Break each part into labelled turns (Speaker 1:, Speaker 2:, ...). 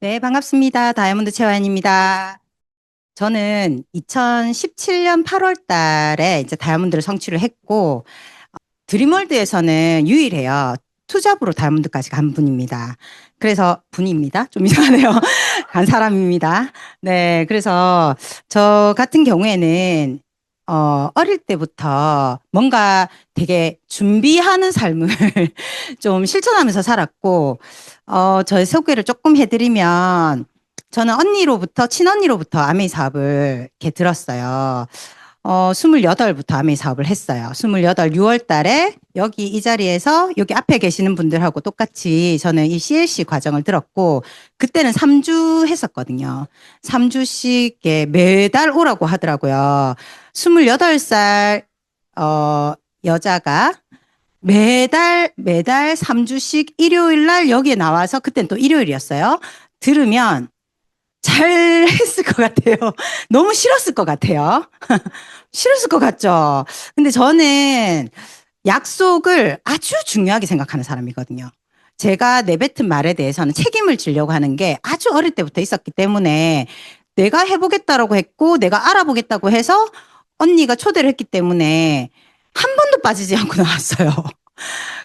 Speaker 1: 네, 반갑습니다. 다이아몬드 최화연입니다. 저는 2017년 8월 달에 이제 다이아몬드를 성취를 했고, 드림월드에서는 유일해요. 투잡으로 다이아몬드까지 간 분입니다. 그래서 분입니다. 좀 이상하네요. 간 사람입니다. 네, 그래서 저 같은 경우에는 어릴 때부터 뭔가 되게 준비하는 삶을 좀 실천하면서 살았고, 저의 소개를 조금 해드리면, 저는 친언니로부터 아메이 사업을 이렇게 들었어요. 28부터 아메이 사업을 했어요. 28, 6월 달에 여기 이 자리에서 여기 앞에 계시는 분들하고 똑같이 저는 이 CLC 과정을 들었고, 그때는 3주 했었거든요. 3주씩 매달 오라고 하더라고요. 28살, 여자가 매달 3주씩 일요일 날 여기에 나와서, 그땐 또 일요일이었어요. 들으면 잘 했을 것 같아요. 너무 싫었을 것 같아요. 싫었을 것 같죠? 근데 저는 약속을 아주 중요하게 생각하는 사람이거든요. 제가 내뱉은 말에 대해서는 책임을 지려고 하는 게 아주 어릴 때부터 있었기 때문에, 내가 해보겠다라고 했고, 내가 알아보겠다고 해서 언니가 초대를 했기 때문에 한 번도 빠지지 않고 나왔어요.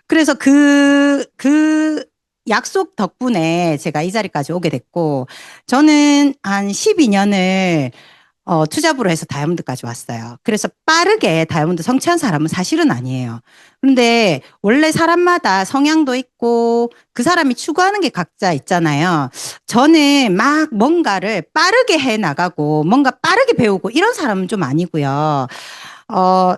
Speaker 1: 그래서 그 약속 덕분에 제가 이 자리까지 오게 됐고, 저는 한 12년을 투잡으로 해서 다이아몬드까지 왔어요. 그래서 빠르게 다이아몬드 성취한 사람은 사실은 아니에요. 그런데 원래 사람마다 성향도 있고 그 사람이 추구하는 게 각자 있잖아요. 저는 막 뭔가를 빠르게 해 나가고 뭔가 빠르게 배우고 이런 사람은 좀 아니고요. 어,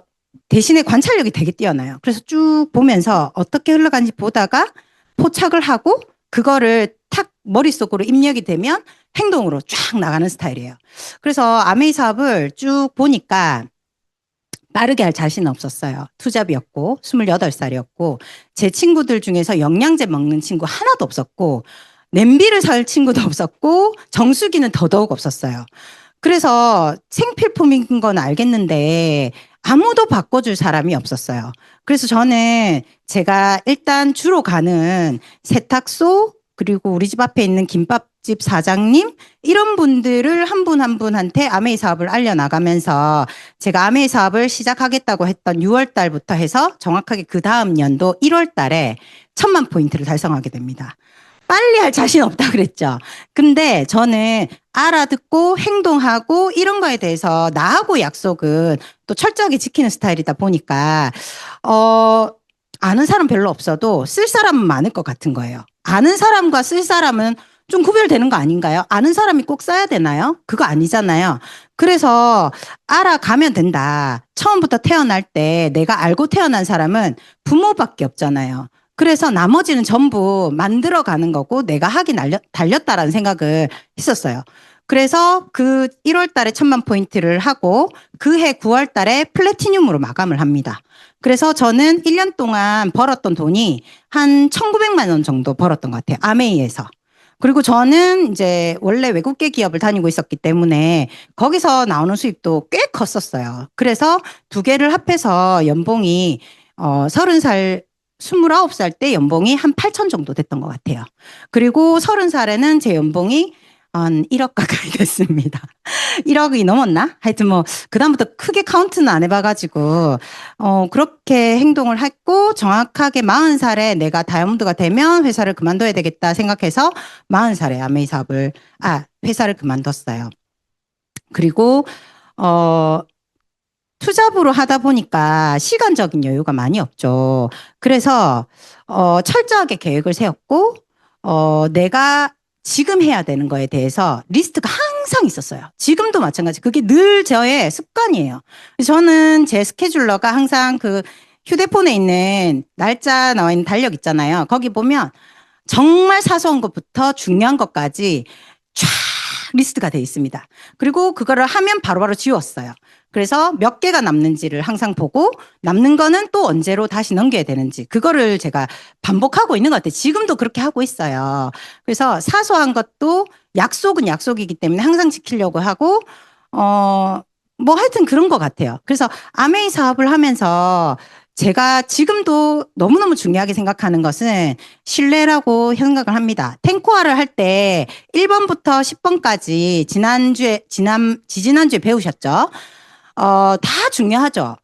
Speaker 1: 대신에 관찰력이 되게 뛰어나요. 그래서 쭉 보면서 어떻게 흘러가는지 보다가 포착을 하고 그거를 탁 머릿속으로 입력이 되면 행동으로 쫙 나가는 스타일이에요. 그래서 아메이 사업을 쭉 보니까 빠르게 할 자신은 없었어요. 투잡이었고 28살이었고 제 친구들 중에서 영양제 먹는 친구 하나도 없었고 냄비를 살 친구도 없었고 정수기는 더더욱 없었어요. 그래서 생필품인 건 알겠는데 아무도 바꿔줄 사람이 없었어요. 그래서 저는 제가 일단 주로 가는 세탁소, 그리고 우리 집 앞에 있는 김밥집 사장님, 이런 분들을 한 분 한 분한테 아메이 사업을 알려나가면서, 제가 아메이 사업을 시작하겠다고 했던 6월 달부터 해서 정확하게 그 다음 연도 1월 달에 1000만 포인트를 달성하게 됩니다. 빨리 할 자신 없다 그랬죠. 근데 저는 알아듣고 행동하고 이런 거에 대해서 나하고 약속은 또 철저하게 지키는 스타일이다 보니까, 아는 사람 별로 없어도 쓸 사람은 많을 것 같은 거예요. 아는 사람과 쓸 사람은 좀 구별되는 거 아닌가요? 아는 사람이 꼭 써야 되나요? 그거 아니잖아요. 그래서 알아가면 된다. 처음부터 태어날 때 내가 알고 태어난 사람은 부모밖에 없잖아요. 그래서 나머지는 전부 만들어가는 거고 내가 하기 달렸다라는 생각을 했었어요. 그래서 그 1월 달에 1000만 포인트를 하고 그해 9월 달에 플래티늄으로 마감을 합니다. 그래서 저는 1년 동안 벌었던 돈이 한 1900만 원 정도 벌었던 것 같아요. 아메이에서. 그리고 저는 이제 원래 외국계 기업을 다니고 있었기 때문에 거기서 나오는 수입도 꽤 컸었어요. 그래서 두 개를 합해서 연봉이 30살 29살 때 연봉이 한 8천 정도 됐던 것 같아요. 그리고 30살에는 제 연봉이 한 1억 가까이 됐습니다. 1억이 넘었나? 하여튼 뭐, 그다음부터 크게 카운트는 안 해봐가지고, 그렇게 행동을 했고, 정확하게 40살에 내가 다이아몬드가 되면 회사를 그만둬야 되겠다 생각해서 40살에 아메이 사업을, 회사를 그만뒀어요. 그리고, 투잡으로 하다 보니까 시간적인 여유가 많이 없죠. 그래서 철저하게 계획을 세웠고, 내가 지금 해야 되는 거에 대해서 리스트가 항상 있었어요. 지금도 마찬가지. 그게 늘 저의 습관이에요. 저는 제 스케줄러가 항상 그 휴대폰에 있는 날짜 나와 있는 달력 있잖아요. 거기 보면 정말 사소한 것부터 중요한 것까지 쫙 리스트가 돼 있습니다. 그리고 그거를 하면 바로바로 지웠어요. 그래서 몇 개가 남는지를 항상 보고 남는 거는 또 언제로 다시 넘겨야 되는지 그거를 제가 반복하고 있는 것 같아요. 지금도 그렇게 하고 있어요. 그래서 사소한 것도 약속은 약속이기 때문에 항상 지키려고 하고 뭐 하여튼 그런 것 같아요. 그래서 아메이 사업을 하면서 제가 지금도 너무너무 중요하게 생각하는 것은 신뢰라고 생각을 합니다. 탱코화를 할 때 1번부터 10번까지 지지난주에 배우셨죠? 다 중요하죠.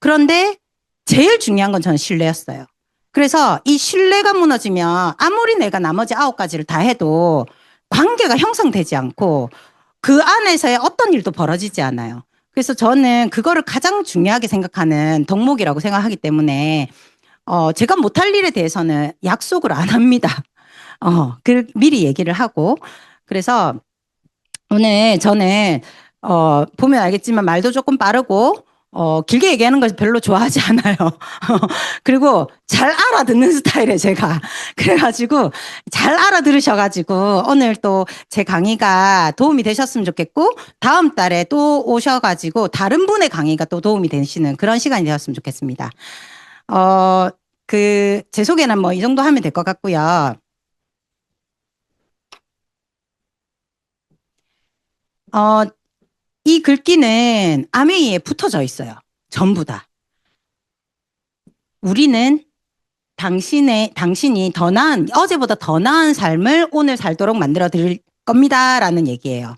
Speaker 1: 그런데 제일 중요한 건 저는 신뢰였어요. 그래서 이 신뢰가 무너지면 아무리 내가 나머지 9가지를 다 해도 관계가 형성되지 않고 그 안에서의 어떤 일도 벌어지지 않아요. 그래서 저는 그거를 가장 중요하게 생각하는 덕목이라고 생각하기 때문에 제가 못할 일에 대해서는 약속을 안 합니다. 미리 얘기를 하고. 그래서 오늘 저는 보면 알겠지만 말도 조금 빠르고 길게 얘기하는 걸 별로 좋아하지 않아요. 그리고 잘 알아듣는 스타일에 제가 그래가지고 잘 알아들으셔가지고 오늘 또 제 강의가 도움이 되셨으면 좋겠고 다음 달에 또 오셔가지고 다른 분의 강의가 또 도움이 되시는 그런 시간이 되었으면 좋겠습니다. 제 소개는 뭐 이 정도 하면 될 것 같고요. 이 글귀는 아메이에 붙어져 있어요. 전부 다. 우리는 당신이 더 나은, 어제보다 더 나은 삶을 오늘 살도록 만들어 드릴 겁니다. 라는 얘기예요.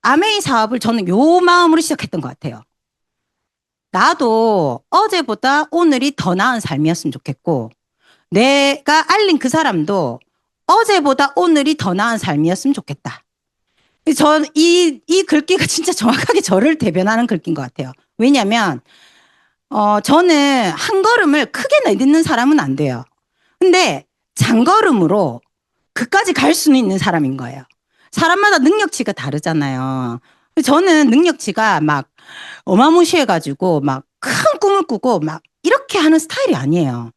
Speaker 1: 아메이 사업을 저는 요 마음으로 시작했던 것 같아요. 나도 어제보다 오늘이 더 나은 삶이었으면 좋겠고, 내가 알린 그 사람도 어제보다 오늘이 더 나은 삶이었으면 좋겠다. 이 글귀가 진짜 정확하게 저를 대변하는 글귀인 것 같아요. 왜냐면, 저는 한 걸음을 크게 내딛는 사람은 안 돼요. 근데 장걸음으로 그까지 갈 수는 있는 사람인 거예요. 사람마다 능력치가 다르잖아요. 저는 능력치가 막 어마무시해가지고 막 큰 꿈을 꾸고 막 이렇게 하는 스타일이 아니에요.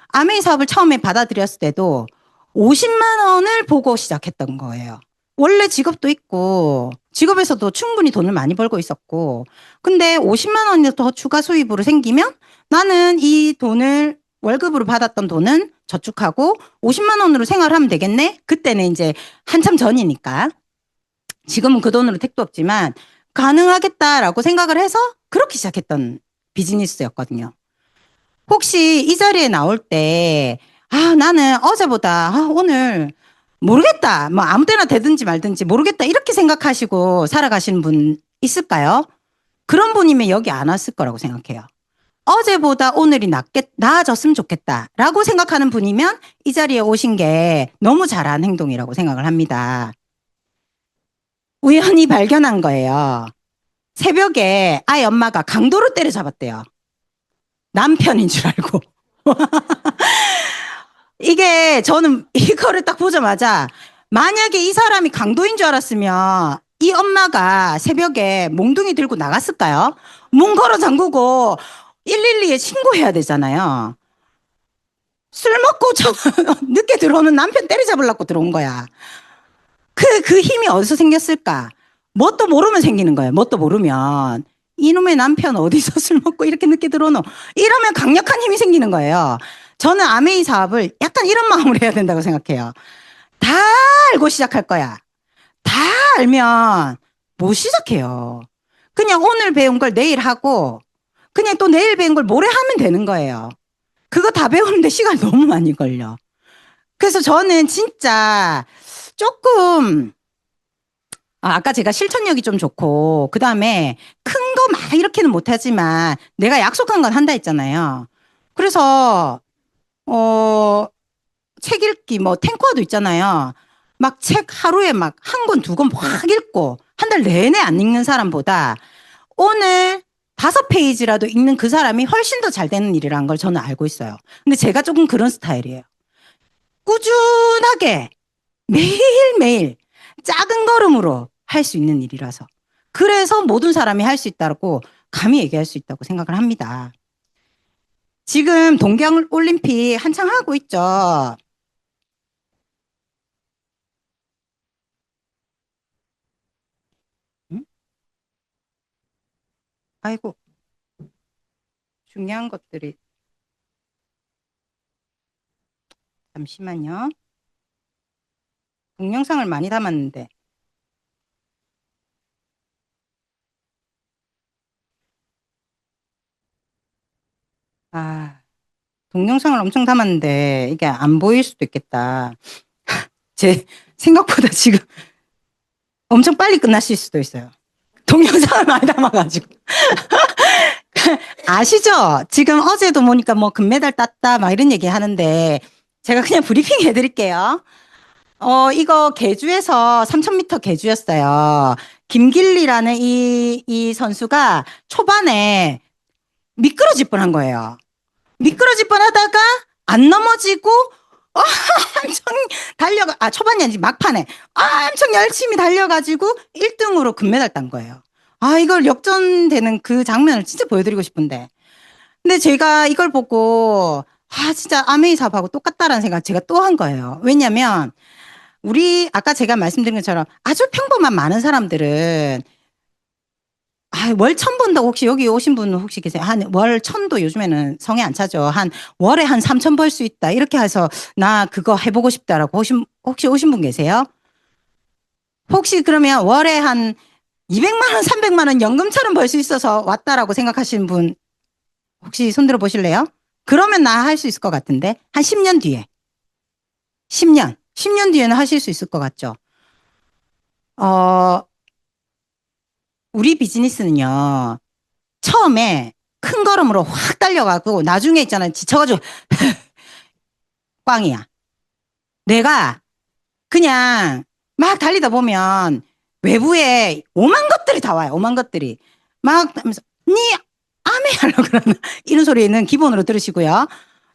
Speaker 1: 아메이 사업을 처음에 받아들였을 때도 50만 원을 보고 시작했던 거예요. 원래 직업도 있고 직업에서도 충분히 돈을 많이 벌고 있었고 근데 50만 원이 더 추가 수입으로 생기면 나는 이 돈을 월급으로 받았던 돈은 저축하고 50만 원으로 생활하면 되겠네? 그때는 이제 한참 전이니까 지금은 그 돈으로 택도 없지만 가능하겠다라고 생각을 해서 그렇게 시작했던 비즈니스였거든요. 혹시 이 자리에 나올 때, 나는 어제보다, 오늘 모르겠다. 뭐 아무 때나 되든지 말든지 모르겠다. 이렇게 생각하시고 살아가시는 분 있을까요? 그런 분이면 여기 안 왔을 거라고 생각해요. 어제보다 오늘이 나아졌으면 좋겠다. 라고 생각하는 분이면 이 자리에 오신 게 너무 잘한 행동이라고 생각을 합니다. 우연히 발견한 거예요. 새벽에 아이 엄마가 강도로 때려잡았대요. 남편인 줄 알고. 이게 저는 이거를 딱 보자마자 만약에 이 사람이 강도인 줄 알았으면 이 엄마가 새벽에 몽둥이 들고 나갔을까요? 문 걸어 잠그고 112에 신고해야 되잖아요. 술 먹고 늦게 들어오는 남편 때려잡으려고 들어온 거야. 그 힘이 어디서 생겼을까? 뭣도 모르면 생기는 거예요. 뭣도 모르면. 이놈의 남편 어디서 술 먹고 이렇게 늦게 들어오노? 이러면 강력한 힘이 생기는 거예요. 저는 아메이 사업을 약간 이런 마음으로 해야 된다고 생각해요. 다 알고 시작할 거야. 다 알면 못 시작해요. 그냥 오늘 배운 걸 내일 하고 그냥 또 내일 배운 걸 모레 하면 되는 거예요. 그거 다 배우는데 시간 너무 많이 걸려. 그래서 저는 진짜 조금 아까 제가 실천력이 좀 좋고 그다음에 큰 거 막 이렇게는 못하지만 내가 약속한 건 한다 했잖아요. 그래서 책 읽기 뭐 탱커도 있잖아요. 막 책 하루에 막 한 권, 두 권 확 읽고 한 달 내내 안 읽는 사람보다 오늘 5페이지라도 읽는 그 사람이 훨씬 더 잘 되는 일이라는 걸 저는 알고 있어요. 근데 제가 조금 그런 스타일이에요. 꾸준하게 매일매일 작은 걸음으로 할 수 있는 일이라서. 그래서 모든 사람이 할 수 있다고 감히 얘기할 수 있다고 생각을 합니다. 지금 동계올림픽 한창 하고 있죠. 응? 아이고, 중요한 것들이. 잠시만요. 동영상을 많이 담았는데. 아, 동영상을 엄청 담았는데 이게 안 보일 수도 있겠다. 제 생각보다 지금 엄청 빨리 끝나실 수도 있어요. 동영상을 많이 담아가지고. 아시죠? 지금 어제도 보니까 뭐 금메달 땄다 막 이런 얘기 하는데 제가 그냥 브리핑 해드릴게요. 이거 계주에서 3000m 계주였어요. 김길리라는 이 선수가 초반에 미끄러질 뻔한 거예요. 미끄러질 뻔하다가 안 넘어지고 엄청 초반이 아니지 막판에 엄청 열심히 달려가지고 1등으로 금메달 딴 거예요. 이걸 역전되는 그 장면을 진짜 보여드리고 싶은데. 근데 제가 이걸 보고 진짜 아메이 사업하고 똑같다라는 생각 제가 또 한 거예요. 왜냐면 우리 아까 제가 말씀드린 것처럼 아주 평범한 많은 사람들은 월 1000 번다고 혹시 여기 오신 분 혹시 계세요? 한 월 1000도 요즘에는 성에 안 차죠. 한 월에 한 3000 벌 수 있다. 이렇게 해서 나 그거 해보고 싶다라고 혹시 오신 분 계세요? 혹시 그러면 월에 한 200만 원, 300만 원 연금처럼 벌 수 있어서 왔다라고 생각하시는 분 혹시 손들어 보실래요? 그러면 나 할 수 있을 것 같은데 한 10년 뒤에 10년 뒤에는 하실 수 있을 것 같죠? 어, 우리 비즈니스는요. 처음에 큰 걸음으로 확 달려가고 나중에 있잖아요. 지쳐가지고 꽝이야. 내가 그냥 막 달리다 보면 외부에 오만 것들이 다 와요. 오만 것들이. 막 하면서 니 아메 하려고 그러나 이런 소리는 기본으로 들으시고요.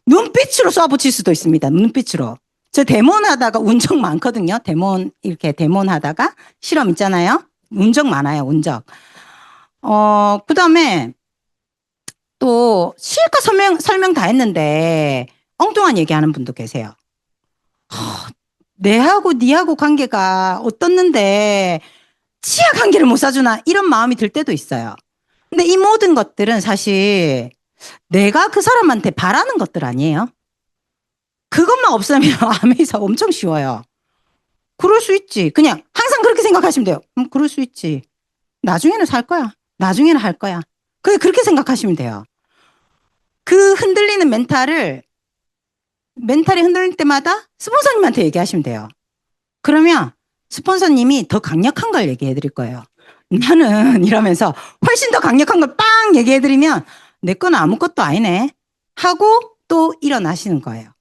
Speaker 1: 눈빛으로 쏴붙일 수도 있습니다. 눈빛으로. 저 데몬 하다가 운적 많거든요. 데몬 이렇게 데몬 하다가 실험 있잖아요. 운적 많아요. 운적. 그다음에 또 실컷 설명 다 했는데 엉뚱한 얘기하는 분도 계세요. 내하고 니하고 관계가 어떻는데 치아 관계를 못 사주나 이런 마음이 들 때도 있어요. 근데 이 모든 것들은 사실 내가 그 사람한테 바라는 것들 아니에요. 그것만 없으면 아메이사 엄청 쉬워요. 그럴 수 있지. 그냥 항상 그렇게 생각하시면 돼요. 그럴 수 있지. 나중에는 살 거야. 나중에는 할 거야. 그렇게 생각하시면 돼요. 그 흔들리는 멘탈이 흔들릴 때마다 스폰서님한테 얘기하시면 돼요. 그러면 스폰서님이 더 강력한 걸 얘기해 드릴 거예요. 나는 이러면서 훨씬 더 강력한 걸 빵 얘기해 드리면 내 거는 아무것도 아니네 하고 또 일어나시는 거예요.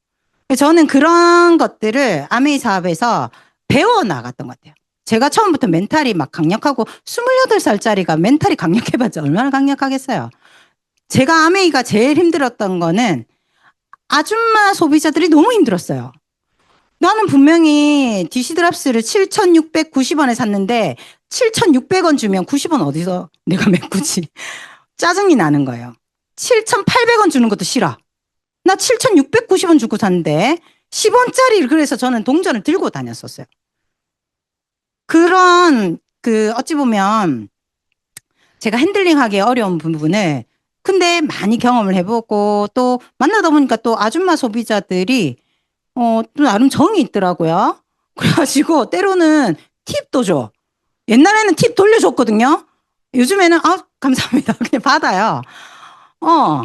Speaker 1: 저는 그런 것들을 아메이 사업에서 배워 나갔던 것 같아요. 제가 처음부터 멘탈이 막 강력하고 28살짜리가 멘탈이 강력해봤자 얼마나 강력하겠어요. 제가 아메이가 제일 힘들었던 거는 아줌마 소비자들이 너무 힘들었어요. 나는 분명히 디시드랍스를 7,690원에 샀는데 7,600원 주면 90원 어디서 내가 메꾸지? 짜증이 나는 거예요. 7,800원 주는 것도 싫어. 나 7,690원 주고 샀는데 10원짜리를 그래서 저는 동전을 들고 다녔었어요. 그런 어찌 보면 제가 핸들링하기 어려운 부분을 근데 많이 경험을 해보고 또 만나다 보니까 또 아줌마 소비자들이 또 나름 정이 있더라고요. 그래가지고 때로는 팁도 줘. 옛날에는 팁 돌려줬거든요. 요즘에는 감사합니다. 그냥 받아요. 어,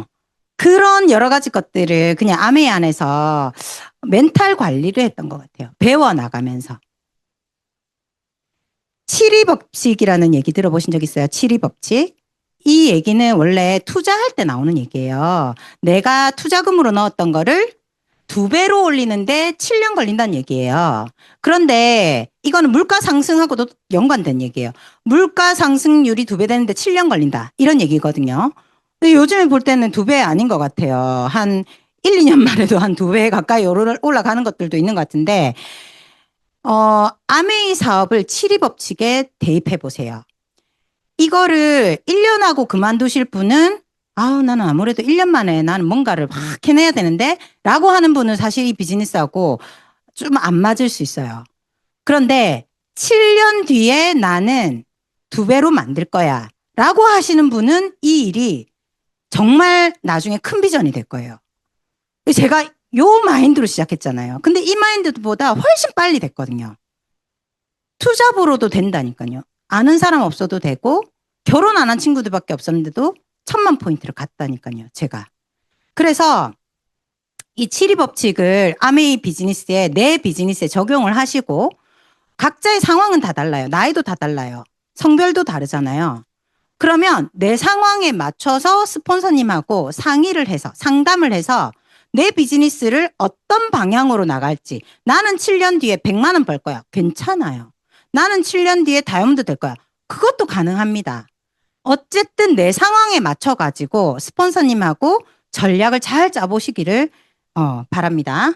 Speaker 1: 그런 여러 가지 것들을 그냥 아메 안에서 멘탈 관리를 했던 것 같아요. 배워나가면서. 칠이 법칙이라는 얘기 들어보신 적 있어요? 칠이 법칙? 이 얘기는 원래 투자할 때 나오는 얘기예요. 내가 투자금으로 넣었던 거를 2배로 올리는데 7년 걸린다는 얘기예요. 그런데 이거는 물가 상승하고도 연관된 얘기예요. 물가 상승률이 2배 되는데 7년 걸린다. 이런 얘기거든요. 근데 요즘에 볼 때는 2배 아닌 것 같아요. 한 1, 2년만 해도 한 2배 가까이 올라가는 것들도 있는 것 같은데, 아메이 사업을 7위 법칙에 대입해 보세요. 이거를 1년하고 그만두실 분은 나는 아무래도 1년 만에 나는 뭔가를 확 해내야 되는데 라고 하는 분은 사실 이 비즈니스하고 좀 안 맞을 수 있어요. 그런데 7년 뒤에 나는 2배로 만들 거야 라고 하시는 분은 이 일이 정말 나중에 큰 비전이 될 거예요. 제가 요 마인드로 시작했잖아요. 근데 이 마인드보다 훨씬 빨리 됐거든요. 투잡으로도 된다니까요. 아는 사람 없어도 되고 결혼 안 한 친구들밖에 없었는데도 1000만 포인트를 갔다니까요. 제가. 그래서 이 7위 법칙을 아메이 비즈니스에, 내 비즈니스에 적용을 하시고 각자의 상황은 다 달라요. 나이도 다 달라요. 성별도 다르잖아요. 그러면 내 상황에 맞춰서 스폰서님하고 상의를 해서 상담을 해서 내 비즈니스를 어떤 방향으로 나갈지. 나는 7년 뒤에 100만 원 벌 거야. 괜찮아요. 나는 7년 뒤에 다이아몬드 될 거야. 그것도 가능합니다. 어쨌든 내 상황에 맞춰가지고 스폰서님하고 전략을 잘 짜보시기를 바랍니다.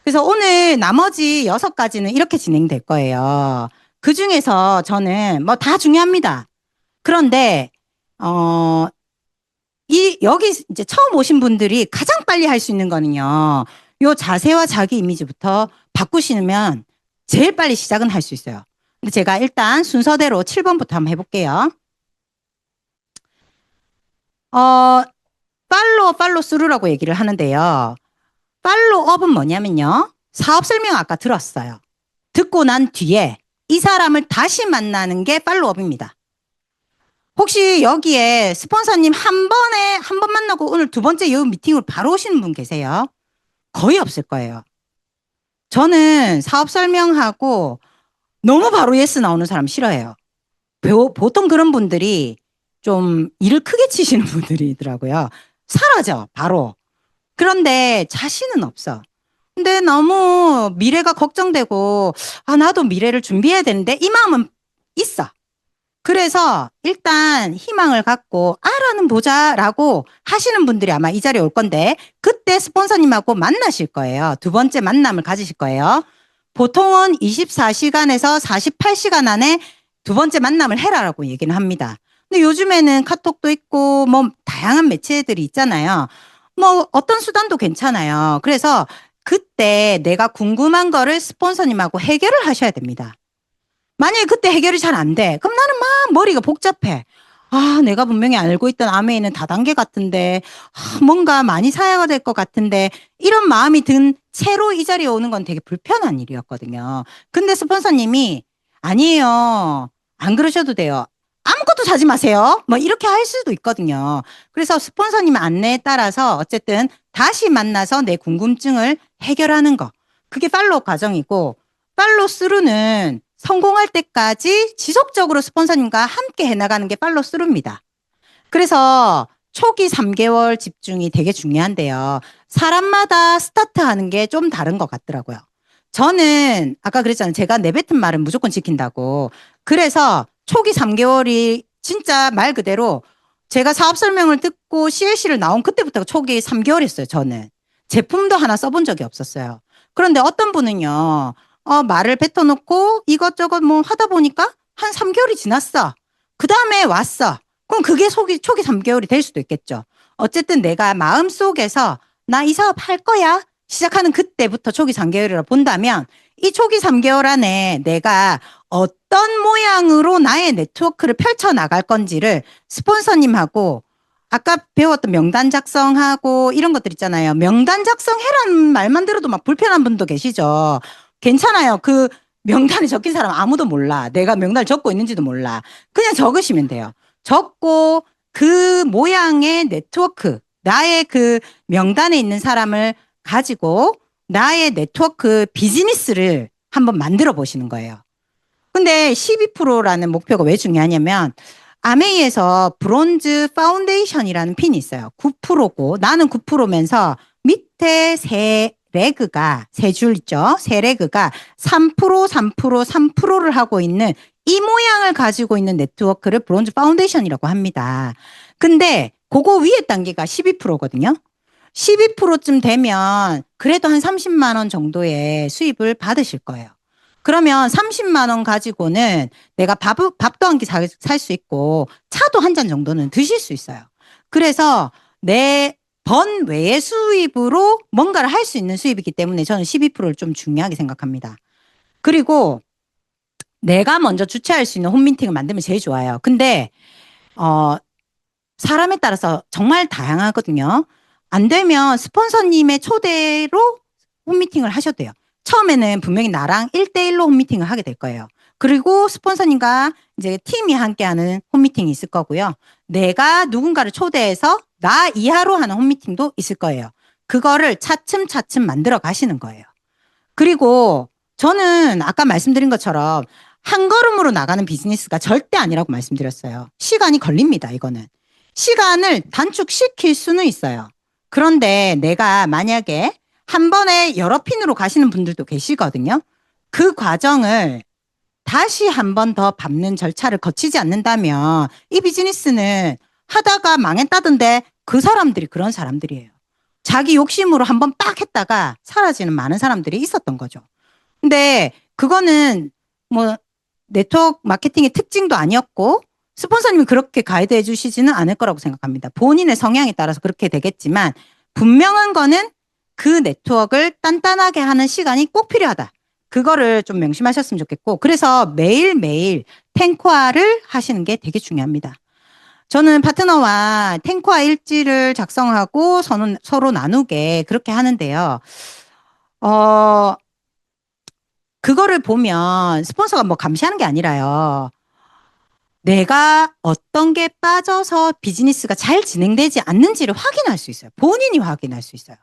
Speaker 1: 그래서 오늘 나머지 6가지는 이렇게 진행될 거예요. 그 중에서 저는 뭐 다 중요합니다. 그런데 여기 이제 처음 오신 분들이 가장 빨리 할 수 있는 거는요. 요 자세와 자기 이미지부터 바꾸시면 제일 빨리 시작은 할 수 있어요. 근데 제가 일단 순서대로 7번부터 한번 해볼게요. 팔로우 스루라고 얘기를 하는데요. 팔로우업은 뭐냐면요. 사업 설명 아까 들었어요. 듣고 난 뒤에 이 사람을 다시 만나는 게 팔로우업입니다. 혹시 여기에 스폰서님 한 번 만나고 오늘 2번째 이 미팅으로 바로 오시는 분 계세요? 거의 없을 거예요. 저는 사업 설명하고 너무 바로 예스 나오는 사람 싫어해요. 보통 그런 분들이 좀 일을 크게 치시는 분들이더라고요. 사라져, 바로. 그런데 자신은 없어. 근데 너무 미래가 걱정되고, 나도 미래를 준비해야 되는데 이 마음은 있어. 그래서 일단 희망을 갖고 알아는 보자라고 하시는 분들이 아마 이 자리에 올 건데 그때 스폰서님하고 만나실 거예요. 2번째 만남을 가지실 거예요. 보통은 24시간에서 48시간 안에 2번째 만남을 해라라고 얘기는 합니다. 근데 요즘에는 카톡도 있고 뭐 다양한 매체들이 있잖아요. 뭐 어떤 수단도 괜찮아요. 그래서 그때 내가 궁금한 거를 스폰서님하고 해결을 하셔야 됩니다. 만약에 그때 해결이 잘 안 돼. 그럼 나는 막 머리가 복잡해. 내가 분명히 알고 있던 아메이는 다단계 같은데, 뭔가 많이 사야가 될 것 같은데, 이런 마음이 든 채로 이 자리에 오는 건 되게 불편한 일이었거든요. 근데 스폰서님이, 아니에요. 안 그러셔도 돼요. 아무것도 사지 마세요. 뭐 이렇게 할 수도 있거든요. 그래서 스폰서님 안내에 따라서 어쨌든 다시 만나서 내 궁금증을 해결하는 거. 그게 팔로우 과정이고, 팔로우 스루는 성공할 때까지 지속적으로 스폰서님과 함께 해나가는 게 팔로우 스루입니다. 그래서 초기 3개월 집중이 되게 중요한데요. 사람마다 스타트하는 게 좀 다른 것 같더라고요. 저는 아까 그랬잖아요. 제가 내뱉은 말은 무조건 지킨다고. 그래서 초기 3개월이 진짜 말 그대로 제가 사업 설명을 듣고 CLC를 나온 그때부터 초기 3개월이었어요. 저는. 제품도 하나 써본 적이 없었어요. 그런데 어떤 분은요. 말을 뱉어놓고 이것저것 뭐 하다 보니까 한 3개월이 지났어. 그 다음에 왔어. 그럼 그게 초기 3개월이 될 수도 있겠죠. 어쨌든 내가 마음속에서 나 이 사업 할 거야. 시작하는 그때부터 초기 3개월이라 본다면 이 초기 3개월 안에 내가 어떤 모양으로 나의 네트워크를 펼쳐나갈 건지를 스폰서님하고 아까 배웠던 명단 작성하고 이런 것들 있잖아요. 명단 작성해라는 말만 들어도 막 불편한 분도 계시죠. 괜찮아요. 그 명단에 적힌 사람 아무도 몰라. 내가 명단을 적고 있는지도 몰라. 그냥 적으시면 돼요. 적고 그 모양의 네트워크, 나의 그 명단에 있는 사람을 가지고 나의 네트워크 비즈니스를 한번 만들어 보시는 거예요. 근데 12%라는 목표가 왜 중요하냐면 아메이에서 브론즈 파운데이션이라는 핀이 있어요. 9%고 나는 9%면서 밑에 세 줄 있죠. 세 레그가 3%, 3%, 3%를 하고 있는 이 모양을 가지고 있는 네트워크를 브론즈 파운데이션이라고 합니다. 근데 그거 위에 단계가 12%거든요. 12%쯤 되면 그래도 한 30만 원 정도의 수입을 받으실 거예요. 그러면 30만 원 가지고는 내가 밥도 한 끼 살 수 있고 차도 한 잔 정도는 드실 수 있어요. 그래서 내 번 외의 수입으로 뭔가를 할 수 있는 수입이기 때문에 저는 12%를 좀 중요하게 생각합니다. 그리고 내가 먼저 주최할 수 있는 홈미팅을 만들면 제일 좋아요. 근데 사람에 따라서 정말 다양하거든요. 안 되면 스폰서님의 초대로 홈미팅을 하셔도 돼요. 처음에는 분명히 나랑 1대1로 홈미팅을 하게 될 거예요. 그리고 스폰서님과 이제 팀이 함께하는 홈미팅이 있을 거고요. 내가 누군가를 초대해서 나 이하로 하는 홈미팅도 있을 거예요. 그거를 차츰차츰 만들어 가시는 거예요. 그리고 저는 아까 말씀드린 것처럼 한 걸음으로 나가는 비즈니스가 절대 아니라고 말씀드렸어요. 시간이 걸립니다, 이거는. 시간을 단축시킬 수는 있어요. 그런데 내가 만약에 한 번에 여러 핀으로 가시는 분들도 계시거든요. 그 과정을 다시 한 번 더 밟는 절차를 거치지 않는다면 이 비즈니스는 하다가 망했다던데 그 사람들이 그런 사람들이에요. 자기 욕심으로 한 번 빡 했다가 사라지는 많은 사람들이 있었던 거죠. 근데 그거는 뭐 네트워크 마케팅의 특징도 아니었고 스폰서님이 그렇게 가이드해 주시지는 않을 거라고 생각합니다. 본인의 성향에 따라서 그렇게 되겠지만 분명한 거는 그 네트워크를 단단하게 하는 시간이 꼭 필요하다. 그거를 좀 명심하셨으면 좋겠고 그래서 매일매일 탱커화를 하시는 게 되게 중요합니다. 저는 파트너와 탱커화 일지를 작성하고 서로 나누게 그렇게 하는데요. 그거를 보면 스폰서가 뭐 감시하는 게 아니라요. 내가 어떤 게 빠져서 비즈니스가 잘 진행되지 않는지를 확인할 수 있어요. 본인이 확인할 수 있어요.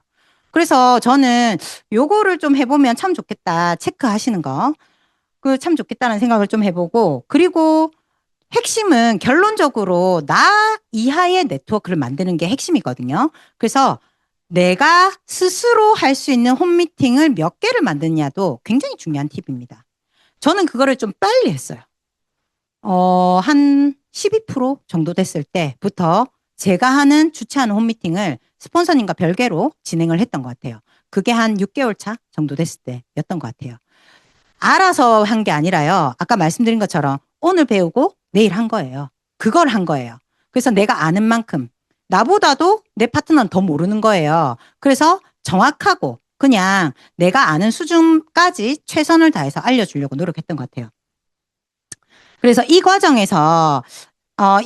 Speaker 1: 그래서 저는 요거를 좀 해보면 참 좋겠다. 체크하시는 거. 그 참 좋겠다는 생각을 좀 해보고 그리고 핵심은 결론적으로 나 이하의 네트워크를 만드는 게 핵심이거든요. 그래서 내가 스스로 할 수 있는 홈미팅을 몇 개를 만드냐도 굉장히 중요한 팁입니다. 저는 그거를 좀 빨리 했어요. 한 12% 정도 됐을 때부터 제가 주최하는 홈미팅을 스폰서님과 별개로 진행을 했던 것 같아요. 그게 한 6개월 차 정도 됐을 때였던 것 같아요. 알아서 한 게 아니라요. 아까 말씀드린 것처럼 오늘 배우고 내일 한 거예요. 그걸 한 거예요. 그래서 내가 아는 만큼 나보다도 내 파트너는 더 모르는 거예요. 그래서 정확하고 그냥 내가 아는 수준까지 최선을 다해서 알려주려고 노력했던 것 같아요. 그래서 이 과정에서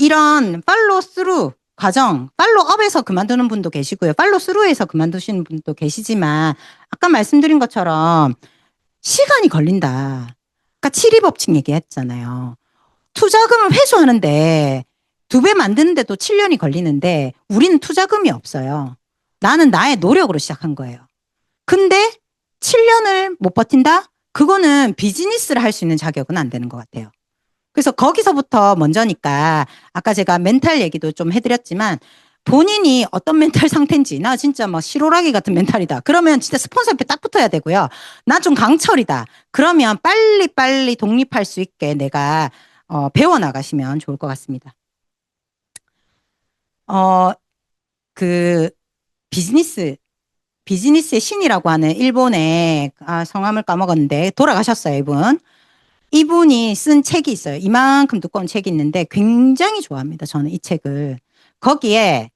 Speaker 1: 이런 팔로우 스루 과정, 팔로우업에서 그만두는 분도 계시고요. 팔로우 스루에서 그만두시는 분도 계시지만 아까 말씀드린 것처럼 시간이 걸린다. 아까 7위 법칙 얘기했잖아요. 투자금을 회수하는데 2배 만드는데도 7년이 걸리는데 우리는 투자금이 없어요. 나는 나의 노력으로 시작한 거예요. 근데 7년을 못 버틴다? 그거는 비즈니스를 할 수 있는 자격은 안 되는 것 같아요. 그래서 거기서부터 먼저니까 아까 제가 멘탈 얘기도 좀 해드렸지만 본인이 어떤 멘탈 상태인지 나 진짜 막 실오라기 같은 멘탈이다. 그러면 진짜 스폰서 옆에 딱 붙어야 되고요. 나 좀 강철이다. 그러면 빨리빨리 독립할 수 있게 내가 배워나가시면 좋을 것 같습니다. 그 비즈니스의 신이라고 하는 일본의 성함을 까먹었는데 돌아가셨어요, 이분. 이분이 쓴 책이 있어요. 이만큼 두꺼운 책이 있는데 굉장히 좋아합니다. 저는 이 책을. 거기에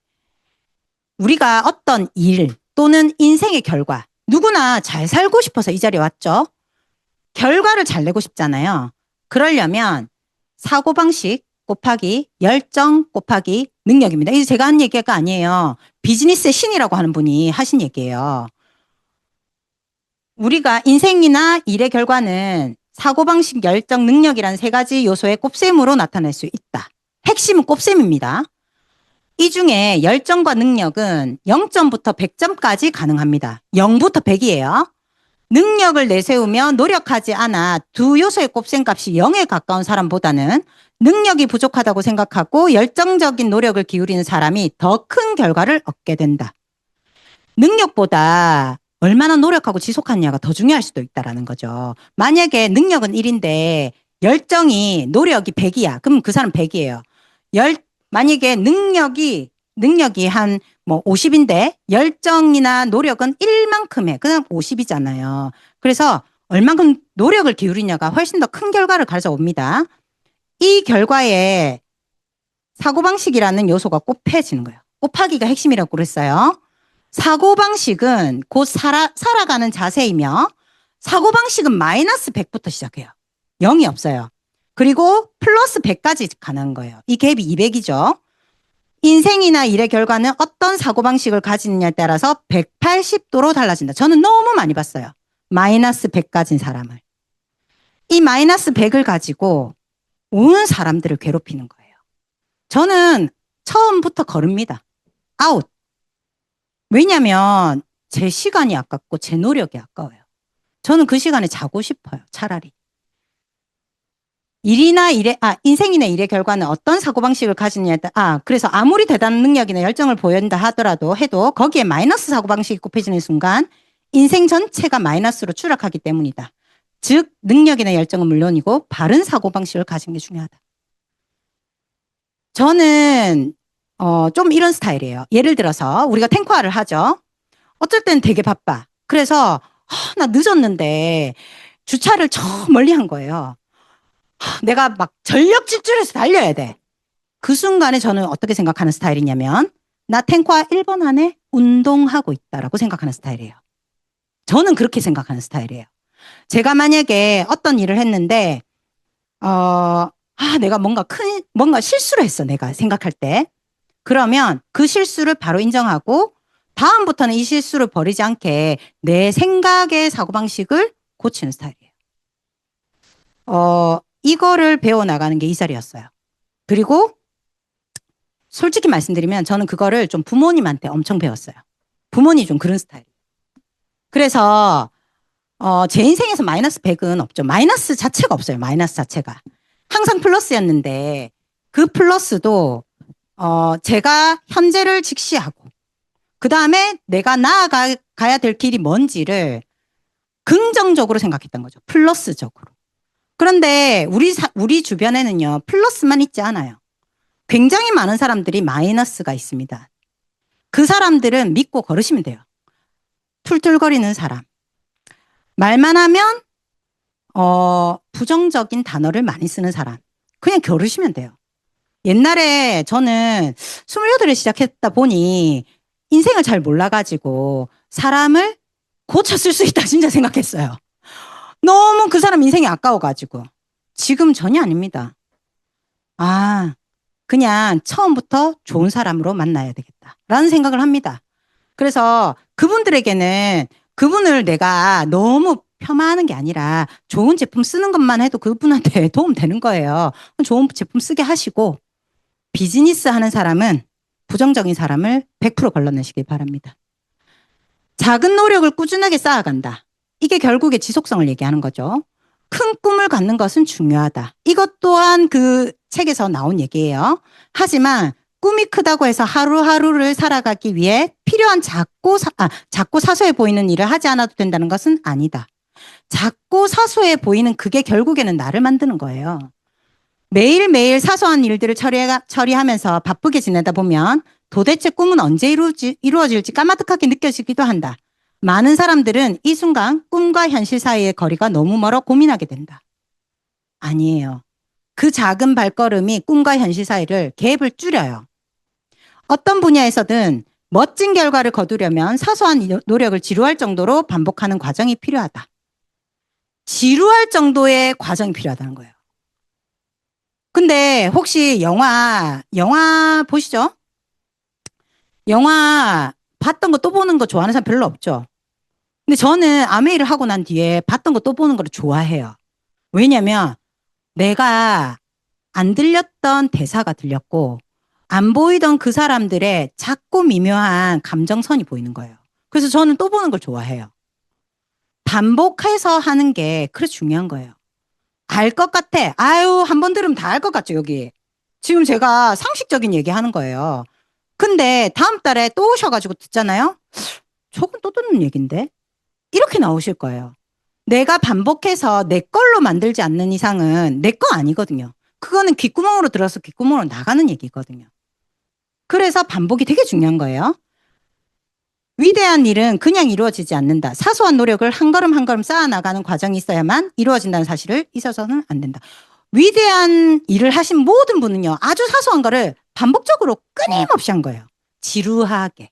Speaker 1: 우리가 어떤 일 또는 인생의 결과 누구나 잘 살고 싶어서 이 자리에 왔죠. 결과를 잘 내고 싶잖아요. 그러려면 사고방식 곱하기 열정 곱하기 능력입니다. 이게 제가 한 얘기가 아니에요. 비즈니스의 신이라고 하는 분이 하신 얘기예요. 우리가 인생이나 일의 결과는 사고방식, 열정, 능력이라는 3가지 요소의 곱셈으로 나타낼 수 있다. 핵심은 곱셈입니다. 이 중에 열정과 능력은 0점부터 100점까지 가능합니다. 0부터 100이에요. 능력을 내세우며 노력하지 않아 두 요소의 곱셈값이 0에 가까운 사람보다는 능력이 부족하다고 생각하고 열정적인 노력을 기울이는 사람이 더 큰 결과를 얻게 된다. 능력보다 얼마나 노력하고 지속하느냐가 더 중요할 수도 있다는 거죠. 만약에 능력은 1인데 열정이 노력이 100이야. 그럼 그 사람 100이에요. 만약에 능력이 한 뭐 50인데 열정이나 노력은 1만큼 해. 그냥 50이잖아요. 그래서 얼만큼 노력을 기울이냐가 훨씬 더 큰 결과를 가져옵니다. 이 결과에 사고방식이라는 요소가 곱해지는 거예요. 곱하기가 핵심이라고 그랬어요. 사고방식은 곧 살아가는 자세이며 사고방식은 마이너스 100부터 시작해요. 0이 없어요. 그리고 플러스 100까지 가는 거예요. 이 갭이 200이죠. 인생이나 일의 결과는 어떤 사고방식을 가지느냐에 따라서 180도로 달라진다. 저는 너무 많이 봤어요. 마이너스 100 가진 사람을. 이 마이너스 100을 가지고 온 사람들을 괴롭히는 거예요. 저는 처음부터 거릅니다. 아웃. 왜냐면 제 시간이 아깝고 제 노력이 아까워요. 저는 그 시간에 자고 싶어요. 차라리. 인생이나 일의 결과는 어떤 사고방식을 가지느냐에 따라, 그래서 아무리 대단한 능력이나 열정을 보인다 하더라도 해도 거기에 마이너스 사고방식이 곱해지는 순간 인생 전체가 마이너스로 추락하기 때문이다. 즉, 능력이나 열정은 물론이고 바른 사고방식을 가진 게 중요하다. 저는, 좀 이런 스타일이에요. 예를 들어서 우리가 탱커화를 하죠. 어쩔 땐 되게 바빠. 그래서, 나 늦었는데 주차를 저 멀리 한 거예요. 내가 막 전력 질주해서 달려야 돼. 그 순간에 저는 어떻게 생각하는 스타일이냐면 나 탱커와 1번 안에 운동하고 있다라고 생각하는 스타일이에요. 저는 그렇게 생각하는 스타일이에요. 제가 만약에 어떤 일을 했는데 내가 뭔가 실수를 했어. 내가 생각할 때. 그러면 그 실수를 바로 인정하고 다음부터는 이 실수를 버리지 않게 내 생각의 사고방식을 고치는 스타일이에요. 이거를 배워나가는 게 이 자리였어요. 그리고 솔직히 말씀드리면 저는 그거를 좀 부모님한테 엄청 배웠어요. 부모님이 좀 그런 스타일. 그래서 제 인생에서 마이너스 100은 없죠. 마이너스 자체가 없어요. 마이너스 자체가. 항상 플러스였는데 그 플러스도 제가 현재를 직시하고 그 다음에 내가 나아가야 될 길이 뭔지를 긍정적으로 생각했던 거죠. 플러스적으로. 그런데 우리 주변에는요, 플러스만 있지 않아요. 굉장히 많은 사람들이 마이너스가 있습니다. 그 사람들은 믿고 걸으시면 돼요. 툴툴거리는 사람. 말만 하면, 부정적인 단어를 많이 쓰는 사람. 그냥 겨루시면 돼요. 옛날에 저는 28에 시작했다 보니 인생을 잘 몰라가지고 사람을 고쳐 쓸 수 있다 진짜 생각했어요. 너무 그 사람 인생이 아까워가지고. 지금 전혀 아닙니다. 그냥 처음부터 좋은 사람으로 만나야 되겠다라는 생각을 합니다. 그래서 그분들에게는 그분을 내가 너무 폄하하는 게 아니라 좋은 제품 쓰는 것만 해도 그분한테 도움 되는 거예요. 좋은 제품 쓰게 하시고 비즈니스 하는 사람은 부정적인 사람을 100% 걸러내시길 바랍니다. 작은 노력을 꾸준하게 쌓아간다. 이게 결국에 지속성을 얘기하는 거죠. 큰 꿈을 갖는 것은 중요하다. 이것 또한 그 책에서 나온 얘기예요. 하지만 꿈이 크다고 해서 하루하루를 살아가기 위해 필요한 작고 사소해 보이는 일을 하지 않아도 된다는 것은 아니다. 작고 사소해 보이는 그게 결국에는 나를 만드는 거예요. 매일매일 사소한 일들을 처리하면서 바쁘게 지내다 보면 도대체 꿈은 언제 이루어질지 까마득하게 느껴지기도 한다. 많은 사람들은 이 순간 꿈과 현실 사이의 거리가 너무 멀어 고민하게 된다. 아니에요. 그 작은 발걸음이 꿈과 현실 사이를 갭을 줄여요. 어떤 분야에서든 멋진 결과를 거두려면 사소한 노력을 지루할 정도로 반복하는 과정이 필요하다. 지루할 정도의 과정이 필요하다는 거예요. 근데 혹시 영화 보시죠? 영화 봤던 거 또 보는 거 좋아하는 사람 별로 없죠? 근데 저는 아메이를 하고 난 뒤에 봤던 거 또 보는 걸 좋아해요. 왜냐면 내가 안 들렸던 대사가 들렸고 안 보이던 그 사람들의 작고 미묘한 감정선이 보이는 거예요. 그래서 저는 또 보는 걸 좋아해요. 반복해서 하는 게 그래 중요한 거예요. 알 것 같아. 한 번 들으면 다 알 것 같죠, 여기. 지금 제가 상식적인 얘기 하는 거예요. 근데 다음 달에 또 오셔가지고 듣잖아요? 저건 또 듣는 얘긴데? 이렇게 나오실 거예요. 내가 반복해서 내 걸로 만들지 않는 이상은 내 거 아니거든요. 그거는 귓구멍으로 들어서 귓구멍으로 나가는 얘기거든요. 그래서 반복이 되게 중요한 거예요. 위대한 일은 그냥 이루어지지 않는다. 사소한 노력을 한 걸음 한 걸음 쌓아나가는 과정이 있어야만 이루어진다는 사실을 잊어서는 안 된다. 위대한 일을 하신 모든 분은요. 아주 사소한 거를 반복적으로 끊임없이 한 거예요. 지루하게.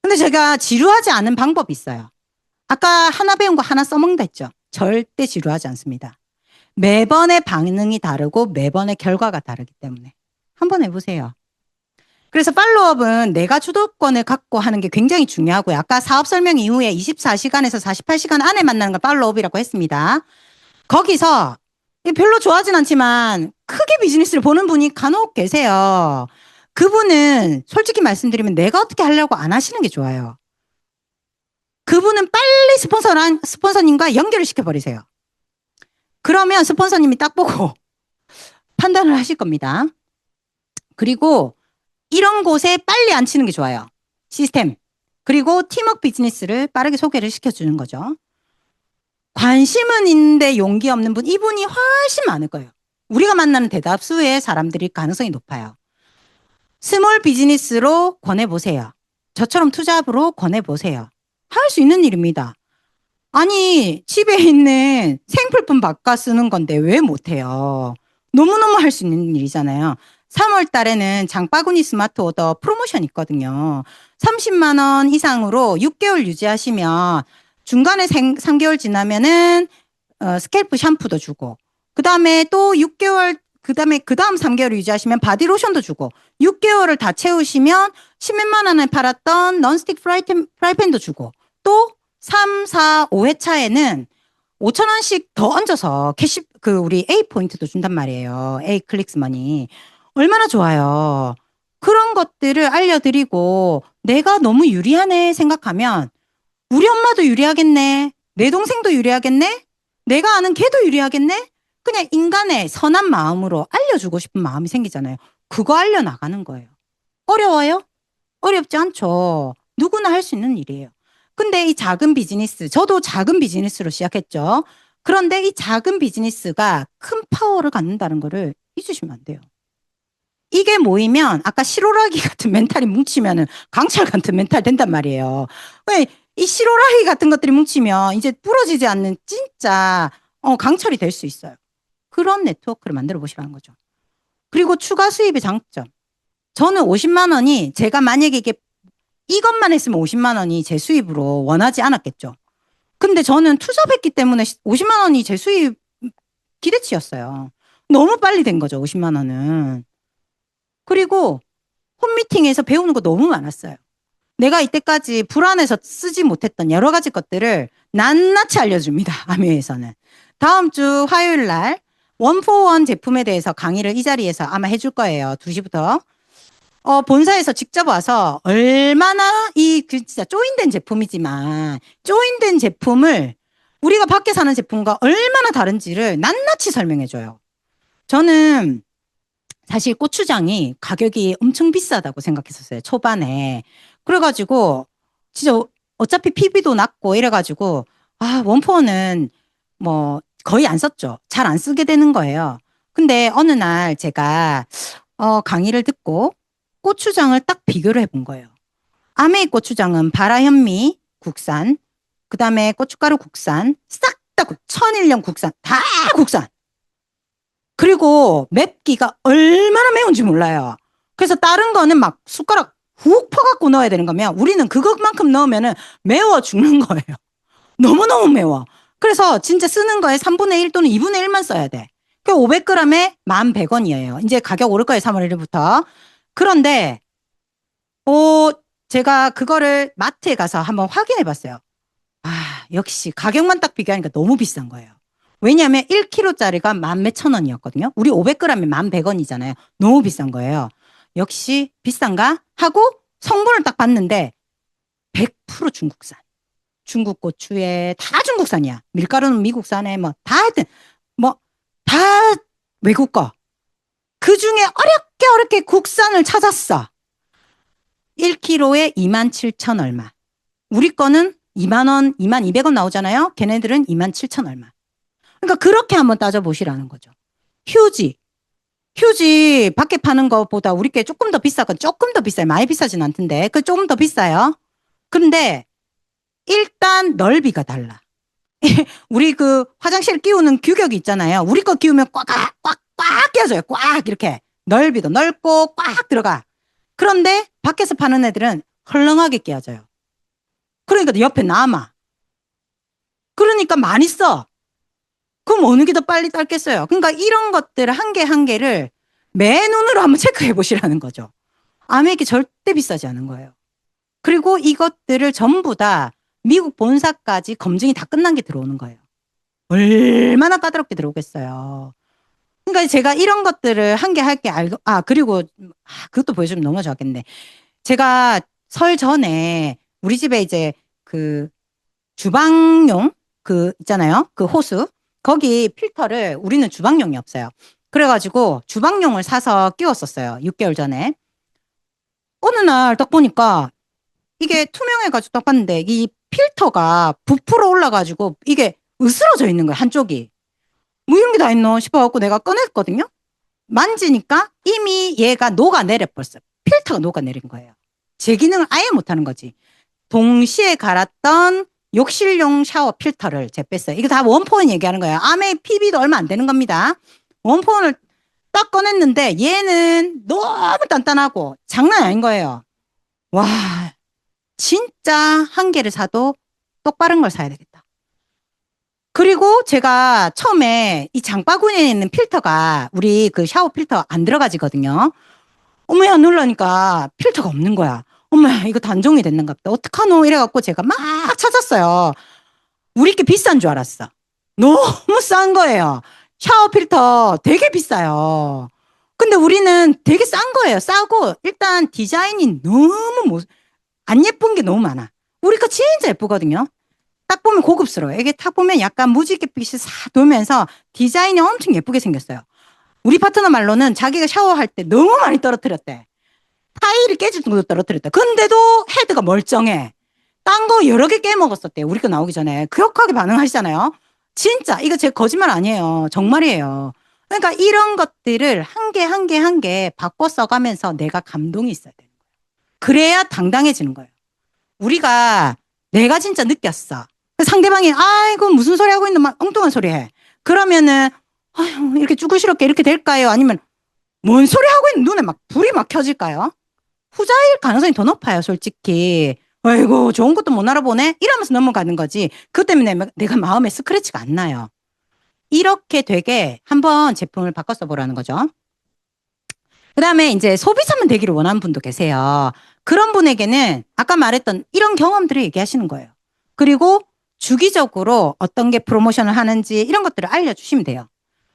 Speaker 1: 근데 제가 지루하지 않은 방법이 있어요. 아까 하나 배운 거 하나 써먹는다 했죠. 절대 지루하지 않습니다. 매번의 반응이 다르고 매번의 결과가 다르기 때문에 한번 해보세요. 그래서 팔로업은 내가 주도권을 갖고 하는 게 굉장히 중요하고요. 아까 사업 설명 이후에 24시간에서 48시간 안에 만나는 걸 팔로업이라고 했습니다. 거기서 별로 좋아하진 않지만 크게 비즈니스를 보는 분이 간혹 계세요. 그분은 솔직히 말씀드리면 내가 어떻게 하려고 안 하시는 게 좋아요. 그분은 빨리 스폰서님과 연결을 시켜버리세요. 그러면 스폰서님이 딱 보고 판단을 하실 겁니다. 그리고 이런 곳에 빨리 앉히는 게 좋아요. 시스템. 그리고 팀워크 비즈니스를 빠르게 소개를 시켜주는 거죠. 관심은 있는데 용기 없는 분, 이분이 훨씬 많을 거예요. 우리가 만나는 대다수의 사람들이 가능성이 높아요. 스몰 비즈니스로 권해보세요. 저처럼 투잡으로 권해보세요. 할 수 있는 일입니다. 아니, 집에 있는 생필품 바꿔 쓰는 건데 왜 못해요? 너무너무 할 수 있는 일이잖아요. 3월 달에는 장바구니 스마트 오더 프로모션 있거든요. 30만 원 이상으로 6개월 유지하시면 중간에 3개월 지나면은 스캘프 샴푸도 주고, 그 다음에 또 6개월, 그 다음 3개월 유지하시면 바디로션도 주고, 6개월을 다 채우시면 10몇만 원에 팔았던 넌스틱 프라이팬도 주고, 또 3, 4, 5회차에는 5천 원씩 더 얹어서 우리 A 포인트도 준단 말이에요. A 클릭스 머니. 얼마나 좋아요. 그런 것들을 알려드리고 내가 너무 유리하네 생각하면 우리 엄마도 유리하겠네. 내 동생도 유리하겠네. 내가 아는 걔도 유리하겠네. 그냥 인간의 선한 마음으로 알려주고 싶은 마음이 생기잖아요. 그거 알려나가는 거예요. 어려워요? 어렵지 않죠. 누구나 할 수 있는 일이에요. 근데 이 작은 비즈니스, 저도 작은 비즈니스로 시작했죠. 그런데 이 작은 비즈니스가 큰 파워를 갖는다는 거를 잊으시면 안 돼요. 이게 모이면 아까 실오라기 같은 멘탈이 뭉치면은 강철 같은 멘탈 된단 말이에요. 왜 이 실오라기 같은 것들이 뭉치면 이제 부러지지 않는 진짜 강철이 될 수 있어요. 그런 네트워크를 만들어 보시라는 거죠. 그리고 추가 수입의 장점. 저는 50만 원이 제가 만약에 이것만 했으면 50만 원이 제 수입으로 원하지 않았겠죠. 근데 저는 투잡했기 때문에 50만 원이 제 수입 기대치였어요. 너무 빨리 된 거죠, 50만 원은. 그리고 홈미팅에서 배우는 거 너무 많았어요. 내가 이때까지 불안해서 쓰지 못했던 여러 가지 것들을 낱낱이 알려줍니다. 아미회에서는. 다음 주 화요일 날 원포원 제품에 대해서 강의를 이 자리에서 아마 해줄 거예요. 2시부터. 본사에서 직접 와서 얼마나 진짜 조인된 제품이지만 조인된 제품을 우리가 밖에 사는 제품과 얼마나 다른지를 낱낱이 설명해줘요. 저는 사실 고추장이 가격이 엄청 비싸다고 생각했었어요. 초반에. 그래가지고 진짜 어차피 PB도 낮고 이래가지고 원포는 뭐 거의 안 썼죠. 잘 안 쓰게 되는 거예요. 근데 어느 날 제가 강의를 듣고 고추장을 딱 비교를 해본 거예요. 아메이 고추장은 바라현미 국산, 그 다음에 고춧가루 국산, 싹 다 천일염 국산, 다 국산. 그리고 맵기가 얼마나 매운지 몰라요. 그래서 다른 거는 막 숟가락 훅 퍼갖고 넣어야 되는 거면 우리는 그것만큼 넣으면 매워 죽는 거예요. 너무너무 매워. 그래서 진짜 쓰는 거에 3분의 1 또는 2분의 1만 써야 돼. 그 500g에 1,100원이에요. 이제 가격 오를 거예요. 3월 1일부터. 그런데 제가 그거를 마트에 가서 한번 확인해 봤어요. 역시 가격만 딱 비교하니까 너무 비싼 거예요. 왜냐하면 1kg짜리가 11,000원이었거든요. 우리 500g에 1,100원이잖아요. 너무 비싼 거예요. 역시 비싼가? 하고 성분을 딱 봤는데 100% 중국산. 중국 고추에 다 중국산이야. 밀가루는 미국산에 다 하여튼 다 외국 거. 그중에 어렵게 국산을 찾았어. 1kg에 27,000 얼마. 우리 거는 2만 원, 22,000원 나오잖아요. 걔네들은 27,000 얼마. 그러니까 그렇게 한번 따져보시라는 거죠. 휴지 밖에 파는 것보다 우리 게 조금 더 비싸건 조금 더 비싸요. 많이 비싸진 않던데 그 조금 더 비싸요. 그런데 일단 넓이가 달라. 우리 그 화장실 끼우는 규격이 있잖아요. 우리 거 끼우면 꽉 끼워져요. 꽉 이렇게 넓이도 넓고 꽉 들어가. 그런데 밖에서 파는 애들은 헐렁하게 끼워져요. 그러니까 옆에 남아. 그러니까 많이 써. 그럼 어느 게 더 빨리 닳겠어요? 그러니까 이런 것들 한 개 한 개를 맨눈으로 한번 체크해 보시라는 거죠. 아메이게 절대 비싸지 않은 거예요. 그리고 이것들을 전부 다 미국 본사까지 검증이 다 끝난 게 들어오는 거예요. 얼마나 까다롭게 들어오겠어요. 그러니까 제가 이런 것들을 한 개 할 게 알고, 그리고, 그것도 보여주면 너무 좋았겠네. 제가 설 전에 우리 집에 이제 그 주방용 그 있잖아요. 그 호수. 거기 필터를 우리는 주방용이 없어요. 그래가지고 주방용을 사서 끼웠었어요. 6개월 전에. 어느 날 딱 보니까 이게 투명해가지고 딱 봤는데 이 필터가 부풀어 올라가지고 이게 으스러져 있는 거예요. 한쪽이. 뭐 이런 게 다 있노 싶어갖고 내가 꺼냈거든요. 만지니까 이미 얘가 녹아내려 버렸어요. 필터가 녹아내린 거예요. 제 기능을 아예 못하는 거지. 동시에 갈았던 욕실용 샤워 필터를 제가 뺐어요. 이거 다 원포인 얘기하는 거예요. 아메 PB도 얼마 안 되는 겁니다. 원포인을 딱 꺼냈는데 얘는 너무 단단하고 장난 아닌 거예요. 와, 진짜 한 개를 사도 똑바른 걸 사야 되겠다. 그리고 제가 처음에 이 장바구니에 있는 필터가 우리 그 샤워 필터 안 들어가지거든요. 어머야 눌러니까 필터가 없는 거야. 어머야 이거 단종이 됐는가 보다. 어떡하노 이래갖고 제가 막 찾았어요. 우리 게 비싼 줄 알았어. 너무 싼 거예요. 샤워 필터 되게 비싸요. 근데 우리는 되게 싼 거예요. 싸고 일단 디자인이 너무 안 예쁜 게 너무 많아. 우리 거 진짜 예쁘거든요. 딱 보면 고급스러워요. 이게 딱 보면 약간 무지갯빛이 싹 돌면서 디자인이 엄청 예쁘게 생겼어요. 우리 파트너 말로는 자기가 샤워할 때 너무 많이 떨어뜨렸대. 타일이 깨질 정도로 떨어뜨렸대. 근데도 헤드가 멀쩡해. 딴 거 여러 개 깨먹었었대. 우리 거 나오기 전에. 그렇게 반응하시잖아요. 진짜 이거 제 거짓말 아니에요. 정말이에요. 그러니까 이런 것들을 한 개 한 개 한 개 바꿔 써가면서 내가 감동이 있어야 되는 거예요. 그래야 당당해지는 거예요. 우리가 내가 진짜 느꼈어. 상대방이 아이고 무슨 소리 하고 있는 막 엉뚱한 소리 해. 그러면은 아휴 이렇게 쭈글스럽게 이렇게 될까요? 아니면 뭔 소리 하고 있는 눈에 막 불이 막 켜질까요? 후자일 가능성이 더 높아요, 솔직히. 아이고 좋은 것도 못 알아보네? 이러면서 넘어가는 거지. 그것 때문에 내가 마음에 스크래치가 안 나요. 이렇게 되게 한번 제품을 바꿔 써보라는 거죠. 그 다음에 이제 소비자만 되기를 원하는 분도 계세요. 그런 분에게는 아까 말했던 이런 경험들을 얘기하시는 거예요. 그리고 주기적으로 어떤 게 프로모션을 하는지 이런 것들을 알려주시면 돼요.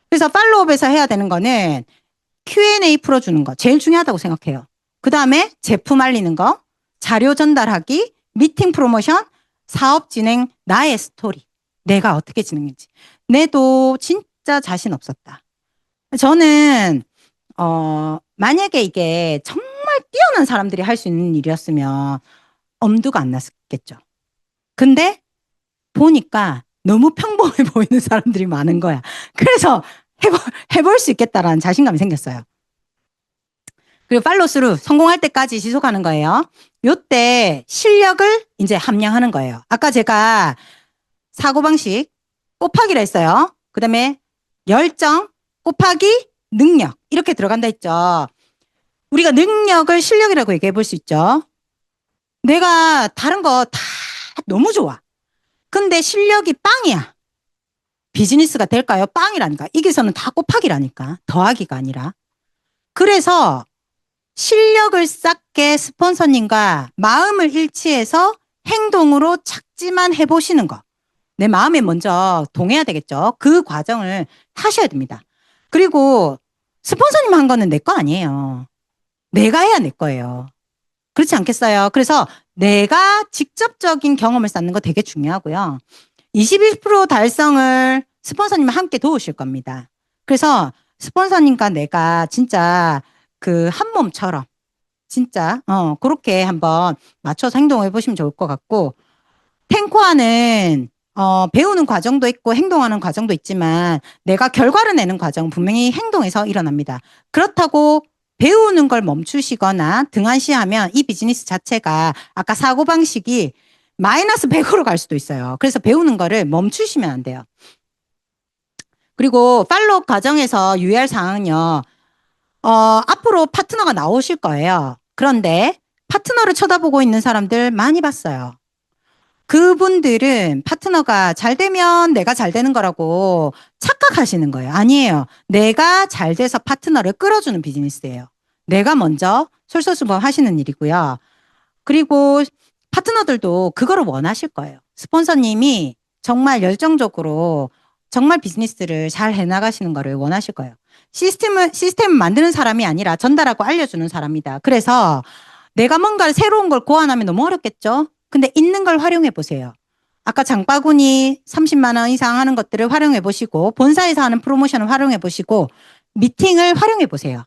Speaker 1: 그래서 팔로우업에서 해야 되는 거는 Q&A 풀어주는 거 제일 중요하다고 생각해요. 그 다음에 제품 알리는 거, 자료 전달하기, 미팅 프로모션, 사업 진행, 나의 스토리. 내가 어떻게 진행했지. 내도 진짜 자신 없었다. 저는 만약에 이게 정말 뛰어난 사람들이 할 수 있는 일이었으면 엄두가 안 났겠죠. 근데 보니까 너무 평범해 보이는 사람들이 많은 거야. 그래서 해볼 수 있겠다라는 자신감이 생겼어요. 그리고 팔로스루 성공할 때까지 지속하는 거예요. 요때 실력을 이제 함량하는 거예요. 아까 제가 사고방식 곱하기를 했어요. 그 다음에 열정 곱하기 능력 이렇게 들어간다 했죠. 우리가 능력을 실력이라고 얘기해 볼 수 있죠. 내가 다른 거 다 너무 좋아. 근데 실력이 빵이야. 비즈니스가 될까요? 빵이라니까. 이게서는 다 곱하기라니까. 더하기가 아니라. 그래서 실력을 쌓게 스폰서님과 마음을 일치해서 행동으로 착지만 해보시는 거. 내 마음에 먼저 동해야 되겠죠. 그 과정을 하셔야 됩니다. 그리고 스폰서님 한 거는 내 거 아니에요. 내가 해야 내 거예요. 그렇지 않겠어요? 그래서 내가 직접적인 경험을 쌓는 거 되게 중요하고요. 21% 달성을 스폰서님과 함께 도우실 겁니다. 그래서 스폰서님과 내가 진짜 그 한 몸처럼 진짜 그렇게 한번 맞춰서 행동해 보시면 좋을 것 같고 탱코아는 배우는 과정도 있고 행동하는 과정도 있지만 내가 결과를 내는 과정은 분명히 행동에서 일어납니다. 그렇다고 배우는 걸 멈추시거나 등한시하면 이 비즈니스 자체가 아까 사고방식이 마이너스 100으로 갈 수도 있어요. 그래서 배우는 거를 멈추시면 안 돼요. 그리고 팔로우 과정에서 유의할 사항은요. 앞으로 파트너가 나오실 거예요. 그런데 파트너를 쳐다보고 있는 사람들 많이 봤어요. 그분들은 파트너가 잘 되면 내가 잘 되는 거라고 착각하시는 거예요. 아니에요. 내가 잘 돼서 파트너를 끌어주는 비즈니스예요. 내가 먼저 솔선수범 하시는 일이고요. 그리고 파트너들도 그거를 원하실 거예요. 스폰서님이 정말 열정적으로 정말 비즈니스를 잘 해나가시는 거를 원하실 거예요. 시스템을 만드는 사람이 아니라 전달하고 알려주는 사람이다. 그래서 내가 뭔가 새로운 걸 고안하면 너무 어렵겠죠? 근데 있는 걸 활용해 보세요. 아까 장바구니 30만 원 이상 하는 것들을 활용해 보시고, 본사에서 하는 프로모션을 활용해 보시고, 미팅을 활용해 보세요.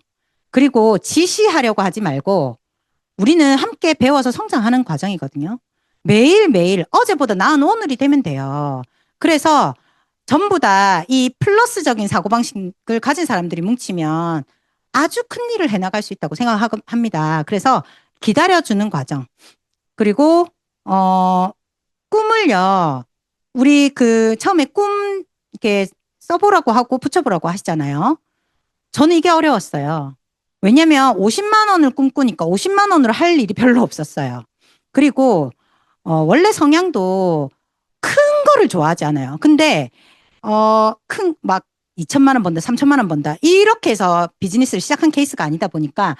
Speaker 1: 그리고 지시하려고 하지 말고, 우리는 함께 배워서 성장하는 과정이거든요. 매일매일 어제보다 나은 오늘이 되면 돼요. 그래서 전부 다 이 플러스적인 사고방식을 가진 사람들이 뭉치면 아주 큰 일을 해나갈 수 있다고 생각합니다. 그래서 기다려주는 과정. 그리고, 꿈을요, 우리 처음에 꿈 이렇게 써보라고 하고 붙여보라고 하시잖아요. 저는 이게 어려웠어요. 왜냐면 50만 원을 꿈꾸니까 50만 원으로 할 일이 별로 없었어요. 그리고, 원래 성향도 큰 거를 좋아하지 않아요. 근데, 막 2천만 원 번다, 3천만 원 번다. 이렇게 해서 비즈니스를 시작한 케이스가 아니다 보니까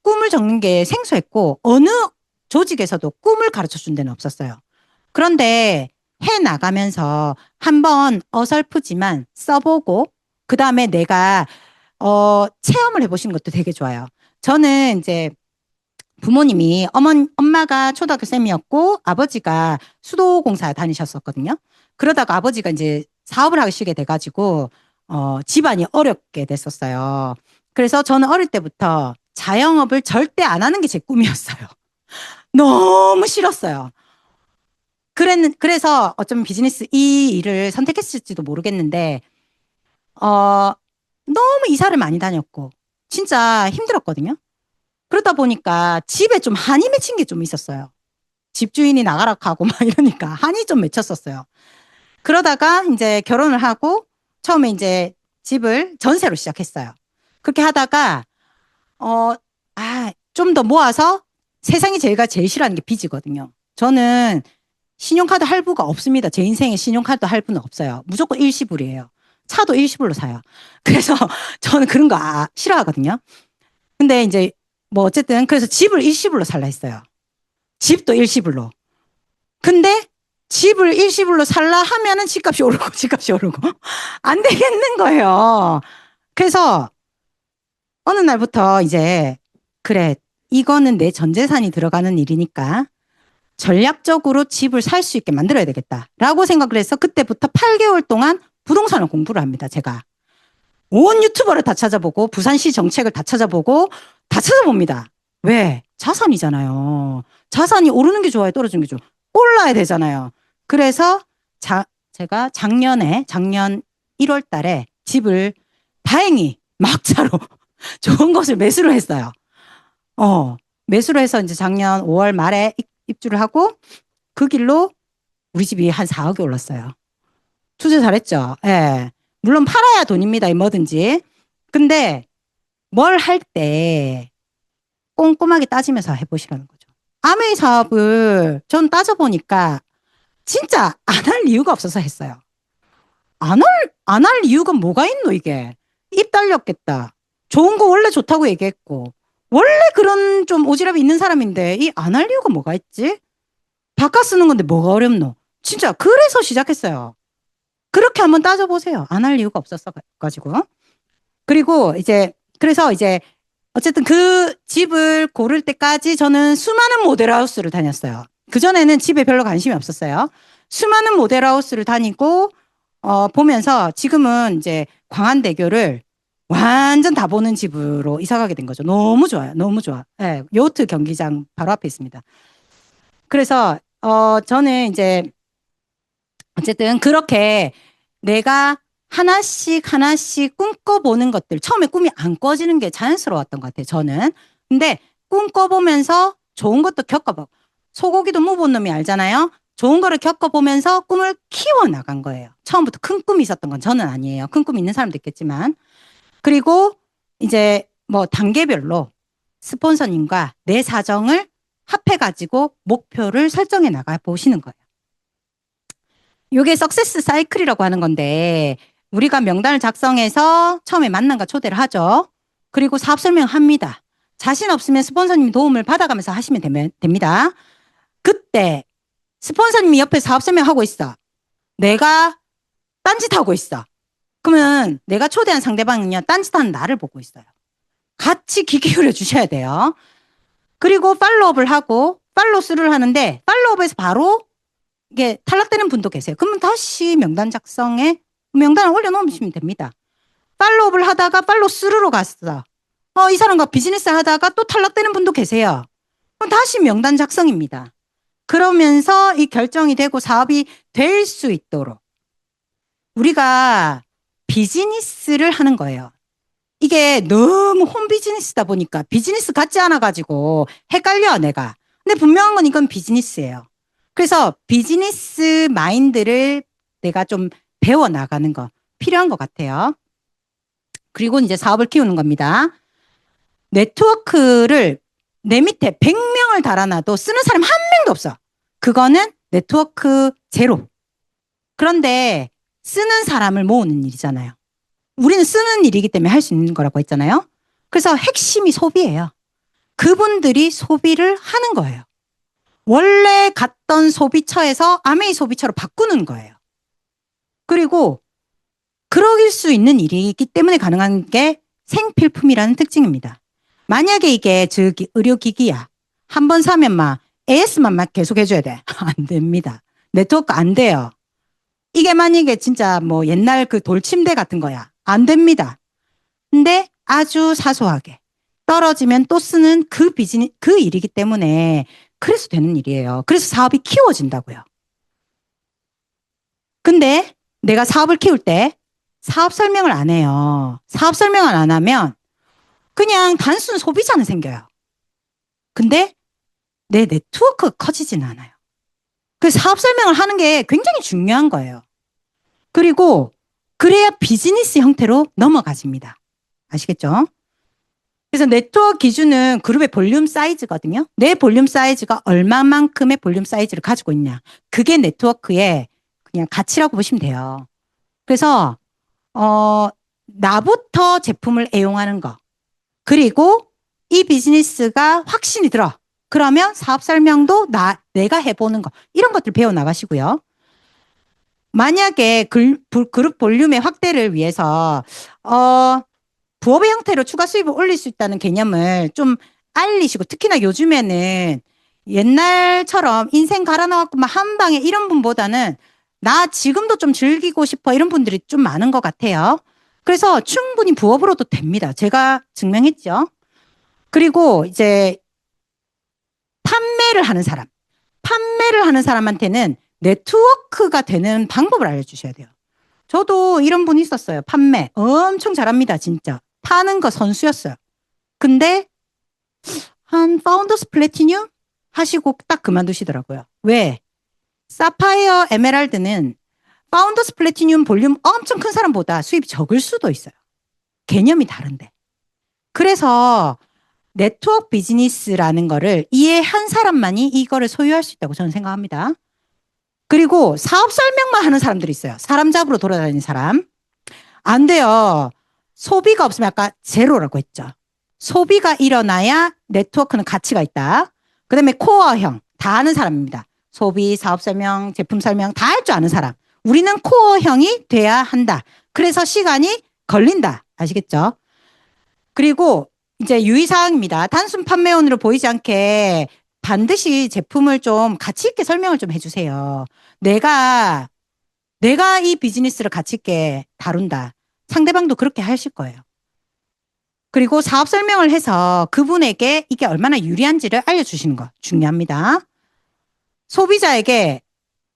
Speaker 1: 꿈을 적는 게 생소했고, 어느 조직에서도 꿈을 가르쳐 준 데는 없었어요. 그런데 해 나가면서 한번 어설프지만 써보고, 그 다음에 내가, 체험을 해보시는 것도 되게 좋아요. 저는 이제 부모님이 엄마가 초등학교 쌤이었고 아버지가 수도공사 다니셨었거든요. 그러다가 아버지가 이제 사업을 하시게 돼가지고 집안이 어렵게 됐었어요. 그래서 저는 어릴 때부터 자영업을 절대 안 하는 게 제 꿈이었어요. 너무 싫었어요. 그래서 어쩌면 비즈니스 이 일을 선택했을지도 모르겠는데 너무 이사를 많이 다녔고 진짜 힘들었거든요. 그러다 보니까 집에 좀 한이 맺힌 게 좀 있었어요. 집주인이 나가라 하고 막 이러니까 한이 좀 맺혔었어요. 그러다가 이제 결혼을 하고 처음에 이제 집을 전세로 시작했어요. 그렇게 하다가 좀 더 모아서 세상에 제일 싫어하는 게 빚이거든요. 저는 신용카드 할부가 없습니다. 제 인생에 신용카드 할부는 없어요. 무조건 일시불이에요. 차도 일시불로 사요. 그래서 저는 그런 거 싫어하거든요. 근데 이제 뭐 어쨌든 그래서 집을 일시불로 살라 했어요. 집도 일시불로. 근데 집을 일시불로 살라 하면은 집값이 오르고 안 되겠는 거예요. 그래서 어느 날부터 이제 그래 이거는 내 전 재산이 들어가는 일이니까 전략적으로 집을 살 수 있게 만들어야 되겠다라고 생각을 해서 그때부터 8개월 동안 부동산을 공부를 합니다. 제가 온 유튜버를 다 찾아보고 부산시 정책을 다 찾아봅니다. 왜? 자산이잖아요. 자산이 오르는 게 좋아요? 떨어지는 게 좋아요? 올라야 되잖아요. 그래서 제가 작년 1월 달에 집을 다행히 막차로 좋은 곳을 매수를 했어요. 매수를 해서 이제 작년 5월 말에 입주를 하고 그 길로 우리 집이 한 4억이 올랐어요. 투자 잘했죠? 예. 물론 팔아야 돈입니다. 뭐든지. 근데 뭘 할 때 꼼꼼하게 따지면서 해보시라는 거죠. 아메이 사업을 전 따져보니까 진짜 안 할 이유가 없어서 했어요. 안 할 이유가 뭐가 있노, 이게. 입 달렸겠다. 좋은 거 원래 좋다고 얘기했고. 원래 그런 좀 오지랖이 있는 사람인데 이 안 할 이유가 뭐가 있지? 바꿔 쓰는 건데 뭐가 어렵노? 진짜 그래서 시작했어요. 그렇게 한번 따져보세요. 안 할 이유가 없었어가지고. 그리고 그래서 어쨌든 그 집을 고를 때까지 저는 수많은 모델하우스를 다녔어요. 그전에는 집에 별로 관심이 없었어요. 수많은 모델하우스를 다니고, 보면서 지금은 이제 광안대교를 완전 다 보는 집으로 이사 가게 된 거죠. 너무 좋아요. 너무 좋아. 네, 요트 경기장 바로 앞에 있습니다. 그래서, 저는 이제 어쨌든 그렇게 내가 하나씩 꿈꿔보는 것들. 처음에 꿈이 안 꿔지는 게 자연스러웠던 것 같아요. 저는. 근데 꿈꿔보면서 좋은 것도 겪어보고 소고기도 무본 놈이 알잖아요. 좋은 거를 겪어보면서 꿈을 키워나간 거예요. 처음부터 큰 꿈이 있었던 건 저는 아니에요. 큰 꿈이 있는 사람도 있겠지만. 그리고 이제 뭐 단계별로 스폰서님과 내 사정을 합해가지고 목표를 설정해 나가 보시는 거예요. 이게 석세스 사이클이라고 하는 건데 우리가 명단을 작성해서 처음에 만남과 초대를 하죠. 그리고 사업 설명합니다. 자신 없으면 스폰서님 도움을 받아가면서 하시면 됩니다. 그때 스폰서님이 옆에 사업 설명하고 있어. 내가 딴짓하고 있어. 그러면 내가 초대한 상대방은요, 딴짓하는 나를 보고 있어요. 같이 귀 기울여 주셔야 돼요. 그리고 팔로우업을 하고 팔로우스루를 하는데 팔로우업에서 바로 이게 탈락되는 분도 계세요. 그러면 다시 명단 작성에 명단을 올려놓으시면 됩니다. 팔로우업을 하다가 팔로우스루로 갔어. 이 사람과 비즈니스 하다가 또 탈락되는 분도 계세요. 그럼 다시 명단 작성입니다. 그러면서 이 결정이 되고 사업이 될 수 있도록 우리가 비즈니스를 하는 거예요. 이게 너무 홈 비즈니스다 보니까 비즈니스 같지 않아가지고 헷갈려 내가. 근데 분명한 건 이건 비즈니스예요. 그래서 비즈니스 마인드를 내가 좀 배워나가는 거 필요한 것 같아요. 그리고 이제 사업을 키우는 겁니다. 네트워크를 내 밑에 100명을 달아놔도 쓰는 사람 한 명도 없어. 그거는 네트워크 제로. 그런데 쓰는 사람을 모으는 일이잖아요. 우리는 쓰는 일이기 때문에 할 수 있는 거라고 했잖아요. 그래서 핵심이 소비예요. 그분들이 소비를 하는 거예요. 원래 갔던 소비처에서 아메이 소비처로 바꾸는 거예요. 그리고 그럴 수 있는 일이기 때문에 가능한 게 생필품이라는 특징입니다. 만약에 이게 즉 의료기기야. 한 번 사면 막 AS만 막 계속 해줘야 돼. 안 됩니다. 네트워크 안 돼요. 이게 만약에 진짜 뭐 옛날 그 돌침대 같은 거야. 안 됩니다. 근데 아주 사소하게 떨어지면 또 쓰는 그 비즈니스, 그 일이기 때문에 그래서 되는 일이에요. 그래서 사업이 키워진다고요. 근데 내가 사업을 키울 때 사업 설명을 안 해요. 사업 설명을 안 하면 그냥 단순 소비자는 생겨요. 근데 내 네트워크가 커지지는 않아요. 그래서 사업 설명을 하는 게 굉장히 중요한 거예요. 그리고 그래야 비즈니스 형태로 넘어가집니다. 아시겠죠? 그래서 네트워크 기준은 그룹의 볼륨 사이즈거든요. 내 볼륨 사이즈가 얼마만큼의 볼륨 사이즈를 가지고 있냐. 그게 네트워크의 그냥 가치라고 보시면 돼요. 그래서 나부터 제품을 애용하는 거. 그리고 이 비즈니스가 확신이 들어. 그러면 사업 설명도 내가 해보는 거. 이런 것들 배워나가시고요. 만약에 그룹 볼륨의 확대를 위해서 부업의 형태로 추가 수입을 올릴 수 있다는 개념을 좀 알리시고 특히나 요즘에는 옛날처럼 인생 갈아넣었고 막 한 방에 이런 분보다는 나 지금도 좀 즐기고 싶어 이런 분들이 좀 많은 것 같아요. 그래서 충분히 부업으로도 됩니다. 제가 증명했죠. 그리고 이제 판매를 하는 사람한테는 네트워크가 되는 방법을 알려주셔야 돼요. 저도 이런 분 있었어요. 판매 엄청 잘합니다. 진짜 파는 거 선수였어요. 근데 한 파운더스 플래티늄 하시고 딱 그만두시더라고요. 왜? 사파이어 에메랄드는 파운더스 플래티늄 볼륨 엄청 큰 사람보다 수입이 적을 수도 있어요. 개념이 다른데. 그래서 네트워크 비즈니스라는 거를 이해한 사람만이 이거를 소유할 수 있다고 저는 생각합니다. 그리고 사업 설명만 하는 사람들이 있어요. 사람 잡으러 돌아다니는 사람. 안 돼요. 소비가 없으면 아까 제로라고 했죠. 소비가 일어나야 네트워크는 가치가 있다. 그 다음에 코어형 다 아는 사람입니다. 소비, 사업 설명, 제품 설명 다 할 줄 아는 사람. 우리는 코어형이 돼야 한다. 그래서 시간이 걸린다. 아시겠죠? 그리고 이제 유의사항입니다. 단순 판매원으로 보이지 않게 반드시 제품을 좀 가치 있게 설명을 좀 해주세요. 내가 이 비즈니스를 가치 있게 다룬다. 상대방도 그렇게 하실 거예요. 그리고 사업 설명을 해서 그분에게 이게 얼마나 유리한지를 알려주시는 거 중요합니다.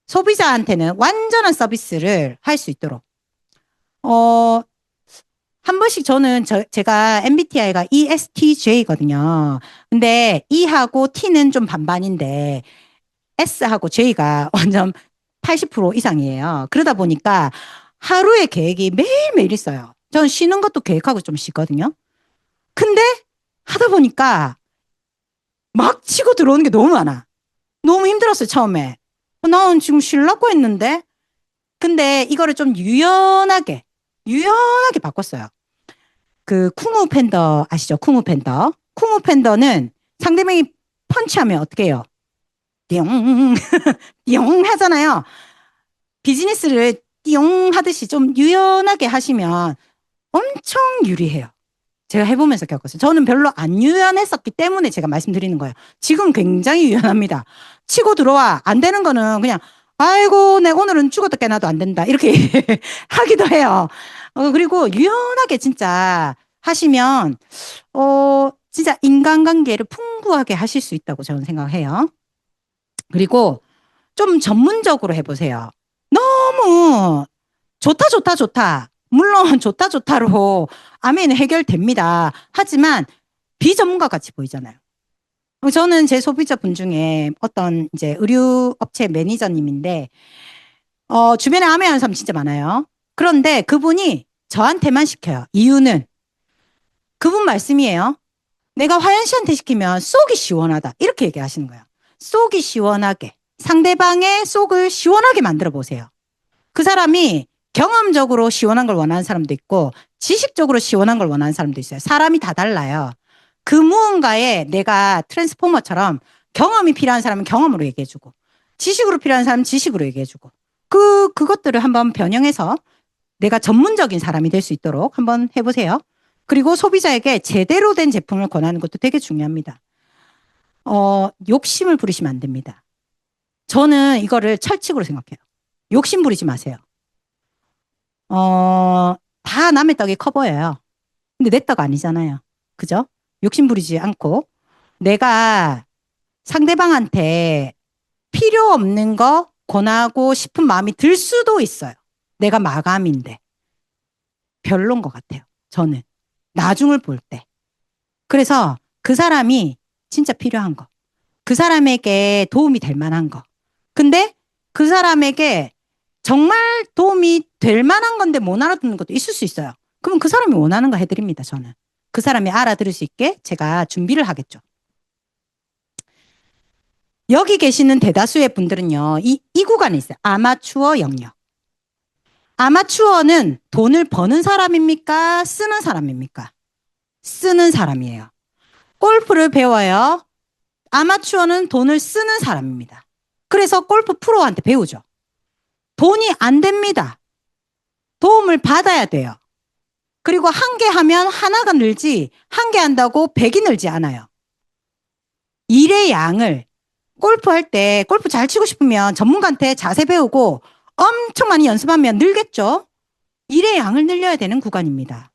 Speaker 1: 소비자한테는 완전한 서비스를 할 수 있도록. 한 번씩 저는 제가 MBTI가 ESTJ거든요. 근데 E하고 T는 좀 반반인데 S하고 J가 완전 80% 이상이에요. 그러다 보니까 하루의 계획이 매일매일 있어요. 저는 쉬는 것도 계획하고 좀 쉬거든요. 근데 하다 보니까 막 치고 들어오는 게 너무 많아. 너무 힘들었어요, 처음에. 나는 지금 쉬려고 했는데. 근데 이거를 좀 유연하게 바꿨어요. 그 쿵우 팬더 아시죠? 쿵우 팬더. 쿵우 팬더는 상대방이 펀치하면 어떻게 해요? 띵, 띵 하잖아요. 비즈니스를 띠용 하듯이 좀 유연하게 하시면 엄청 유리해요. 제가 해보면서 겪었어요. 저는 별로 안 유연했었기 때문에 제가 말씀드리는 거예요. 지금 굉장히 유연합니다. 치고 들어와. 안 되는 거는 그냥, 아이고, 내 오늘은 죽어도 깨나도 안 된다. 이렇게 하기도 해요. 그리고 유연하게 진짜 하시면, 진짜 인간관계를 풍부하게 하실 수 있다고 저는 생각해요. 그리고 좀 전문적으로 해보세요. 너무 좋다, 좋다, 좋다. 물론 좋다, 좋다로 아멘 해결됩니다. 하지만 비전문가 같이 보이잖아요. 저는 제 소비자분 중에 어떤 이제 의류업체 매니저님인데, 주변에 아멘하는 사람 진짜 많아요. 그런데 그분이 저한테만 시켜요. 이유는 그분 말씀이에요. 내가 화연 씨한테 시키면 속이 시원하다. 이렇게 얘기하시는 거예요. 속이 시원하게. 상대방의 속을 시원하게 만들어 보세요. 그 사람이 경험적으로 시원한 걸 원하는 사람도 있고 지식적으로 시원한 걸 원하는 사람도 있어요. 사람이 다 달라요. 그 무언가에 내가 트랜스포머처럼 경험이 필요한 사람은 경험으로 얘기해주고 지식으로 필요한 사람은 지식으로 얘기해주고 그것들을 한번 변형해서 내가 전문적인 사람이 될 수 있도록 한번 해보세요. 그리고 소비자에게 제대로 된 제품을 권하는 것도 되게 중요합니다. 욕심을 부리시면 안 됩니다. 저는 이거를 철칙으로 생각해요. 욕심 부리지 마세요. 다 남의 떡이 커 보여요. 근데 내 떡 아니잖아요. 그죠? 욕심 부리지 않고 내가 상대방한테 필요 없는 거 권하고 싶은 마음이 들 수도 있어요. 내가 마감인데. 별론 것 같아요. 저는. 나중을 볼 때. 그래서 그 사람이 진짜 필요한 거. 그 사람에게 도움이 될 만한 거. 근데 그 사람에게 정말 도움이 될 만한 건데 못 알아듣는 것도 있을 수 있어요. 그럼 그 사람이 원하는 거 해드립니다, 저는. 그 사람이 알아들을 수 있게 제가 준비를 하겠죠. 여기 계시는 대다수의 분들은요, 이 구간에 있어요. 아마추어 영역. 아마추어는 돈을 버는 사람입니까? 쓰는 사람입니까? 쓰는 사람이에요. 골프를 배워요. 아마추어는 돈을 쓰는 사람입니다. 그래서 골프 프로한테 배우죠. 돈이 안 됩니다. 도움을 받아야 돼요. 그리고 한 개 하면 하나가 늘지, 한 개 한다고 100이 늘지 않아요. 일의 양을 골프 할 때, 골프 잘 치고 싶으면 전문가한테 자세 배우고 엄청 많이 연습하면 늘겠죠? 일의 양을 늘려야 되는 구간입니다.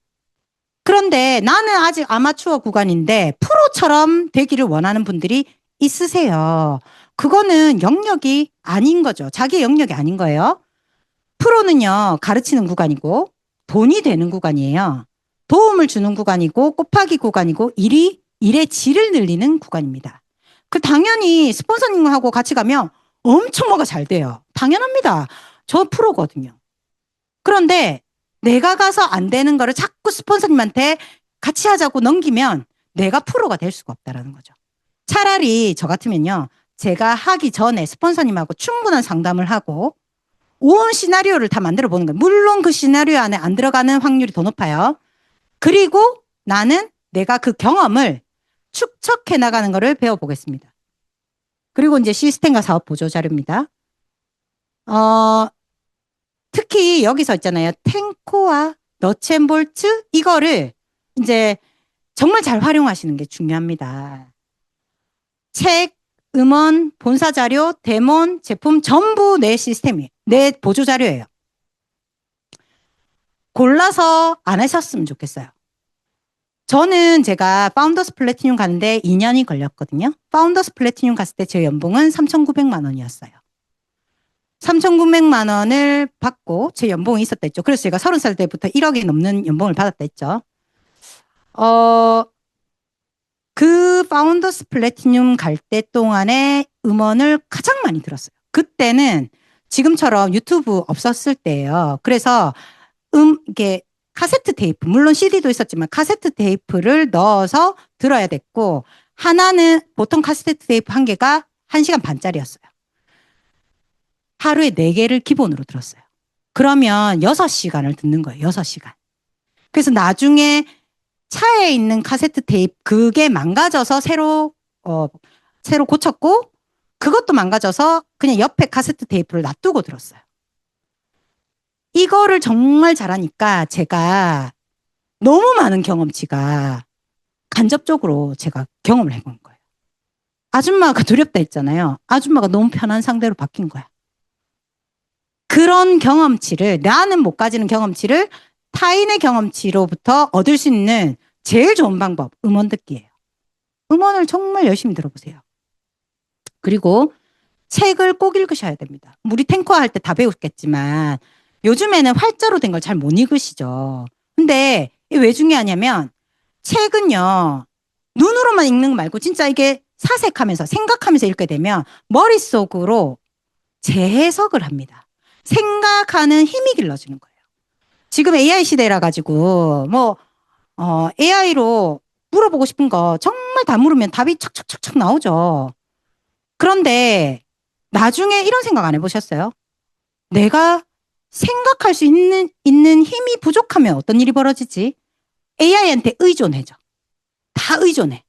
Speaker 1: 그런데 나는 아직 아마추어 구간인데 프로처럼 되기를 원하는 분들이 있으세요. 그거는 영역이 아닌 거죠. 자기 영역이 아닌 거예요. 프로는요, 가르치는 구간이고 돈이 되는 구간이에요. 도움을 주는 구간이고 곱하기 구간이고 일의 질을 늘리는 구간입니다. 당연히 스폰서님하고 같이 가면 엄청 뭐가 잘 돼요. 당연합니다. 저 프로거든요. 그런데 내가 가서 안 되는 거를 자꾸 스폰서님한테 같이 하자고 넘기면 내가 프로가 될 수가 없다라는 거죠. 차라리 저 같으면요. 제가 하기 전에 스폰서님하고 충분한 상담을 하고 온 시나리오를 다 만들어 보는 거예요. 물론 그 시나리오 안에 안 들어가는 확률이 더 높아요. 그리고 나는 내가 그 경험을 축적해 나가는 거를 배워보겠습니다. 그리고 이제 시스템과 사업 보조 자료입니다. 특히 여기서 있잖아요. 탱코와 너츠앤볼트 이거를 이제 정말 잘 활용하시는 게 중요합니다. 책, 음원, 본사 자료, 데몬, 제품 전부 내 시스템이에요. 내 보조 자료예요. 골라서 안 하셨으면 좋겠어요. 저는 제가 파운더스 플래티늄 가는데 2년이 걸렸거든요. 파운더스 플래티늄 갔을 때 제 연봉은 3,900만 원이었어요. 3,900만 원을 받고 제 연봉이 있었다 했죠. 그래서 제가 30살 때부터 1억이 넘는 연봉을 받았다 했죠. 그 파운더스 플래티늄 갈 때 동안에 음원을 가장 많이 들었어요. 그때는 지금처럼 유튜브 없었을 때예요. 그래서 이게 카세트 테이프, 물론 CD도 있었지만 카세트 테이프를 넣어서 들어야 됐고 하나는 보통 카세트 테이프 한 개가 1시간 반짜리였어요. 하루에 4개를 기본으로 들었어요. 그러면 6시간을 듣는 거예요. 6시간. 그래서 나중에 차에 있는 카세트 테이프 그게 망가져서 새로 고쳤고 그것도 망가져서 그냥 옆에 카세트 테이프를 놔두고 들었어요. 이거를 정말 잘하니까 제가 너무 많은 경험치가 간접적으로 제가 경험을 해본 거예요. 아줌마가 두렵다 했잖아요. 아줌마가 너무 편한 상대로 바뀐 거야. 그런 경험치를, 나는 못 가지는 경험치를 타인의 경험치로부터 얻을 수 있는 제일 좋은 방법, 음원 듣기예요. 음원을 정말 열심히 들어보세요. 그리고 책을 꼭 읽으셔야 됩니다. 우리 탱커 할 때 다 배웠겠지만 요즘에는 활자로 된 걸 잘 못 읽으시죠. 근데 왜 중요하냐면 책은요, 눈으로만 읽는 거 말고 진짜 이게 사색하면서 생각하면서 읽게 되면 머릿속으로 재해석을 합니다. 생각하는 힘이 길러지는 거예요. 지금 AI 시대라 가지고 AI로 물어보고 싶은 거 정말 다 물으면 답이 척척척척 나오죠. 그런데 나중에 이런 생각 안 해보셨어요? 내가 생각할 수 있는 힘이 부족하면 어떤 일이 벌어지지? AI한테 의존해져. 다 의존해.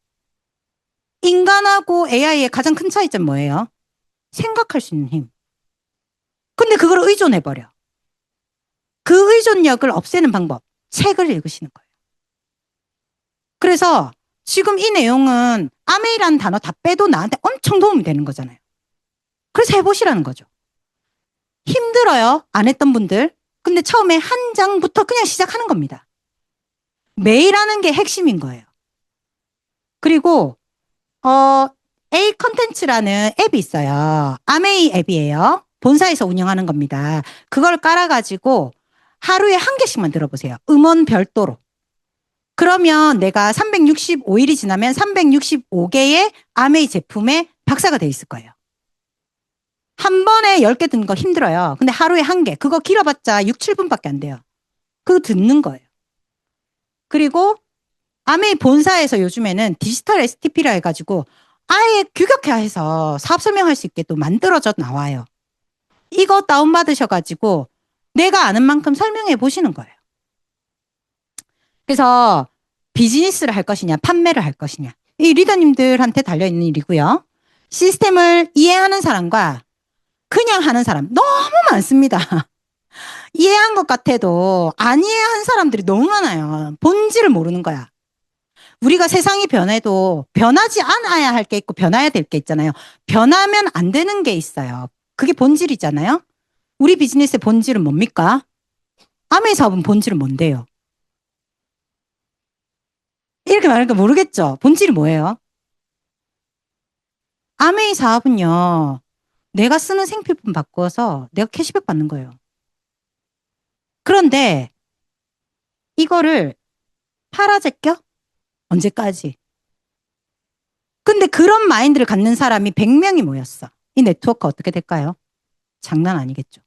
Speaker 1: 인간하고 AI의 가장 큰 차이점 뭐예요? 생각할 수 있는 힘. 근데 그걸 의존해버려. 그 의존력을 없애는 방법, 책을 읽으시는 거예요. 그래서 지금 이 내용은 아메이라는 단어 다 빼도 나한테 엄청 도움이 되는 거잖아요. 그래서 해보시라는 거죠. 힘들어요. 안 했던 분들. 근데 처음에 한 장부터 그냥 시작하는 겁니다. 매일 하는 게 핵심인 거예요. 그리고 A 컨텐츠라는 앱이 있어요. 아메이 앱이에요. 본사에서 운영하는 겁니다. 그걸 깔아가지고 하루에 한 개씩만 들어보세요. 음원 별도로. 그러면 내가 365일이 지나면 365개의 아메이 제품에 박사가 돼 있을 거예요. 한 번에 10개 듣는 거 힘들어요. 근데 하루에 한 개. 그거 길어봤자 6, 7분밖에 안 돼요. 그거 듣는 거예요. 그리고 아메이 본사에서 요즘에는 디지털 STP라 해가지고 아예 규격화해서 사업 설명할 수 있게 또 만들어져 나와요. 이거 다운받으셔가지고 내가 아는 만큼 설명해 보시는 거예요. 그래서 비즈니스를 할 것이냐, 판매를 할 것이냐. 이 리더님들한테 달려있는 일이고요. 시스템을 이해하는 사람과 그냥 하는 사람 너무 많습니다. 이해한 것 같아도 안 이해한 사람들이 너무 많아요. 본질을 모르는 거야. 우리가 세상이 변해도 변하지 않아야 할 게 있고 변해야 될 게 있잖아요. 변하면 안 되는 게 있어요. 그게 본질이잖아요. 우리 비즈니스의 본질은 뭡니까? 아메이 사업은 본질은 뭔데요? 이렇게 말하니까 모르겠죠. 본질이 뭐예요? 아메이 사업은요, 내가 쓰는 생필품 바꿔서 내가 캐시백 받는 거예요. 그런데 이거를 팔아 제껴? 언제까지? 근데 그런 마인드를 갖는 사람이 100명이 모였어. 이 네트워크 어떻게 될까요? 장난 아니겠죠.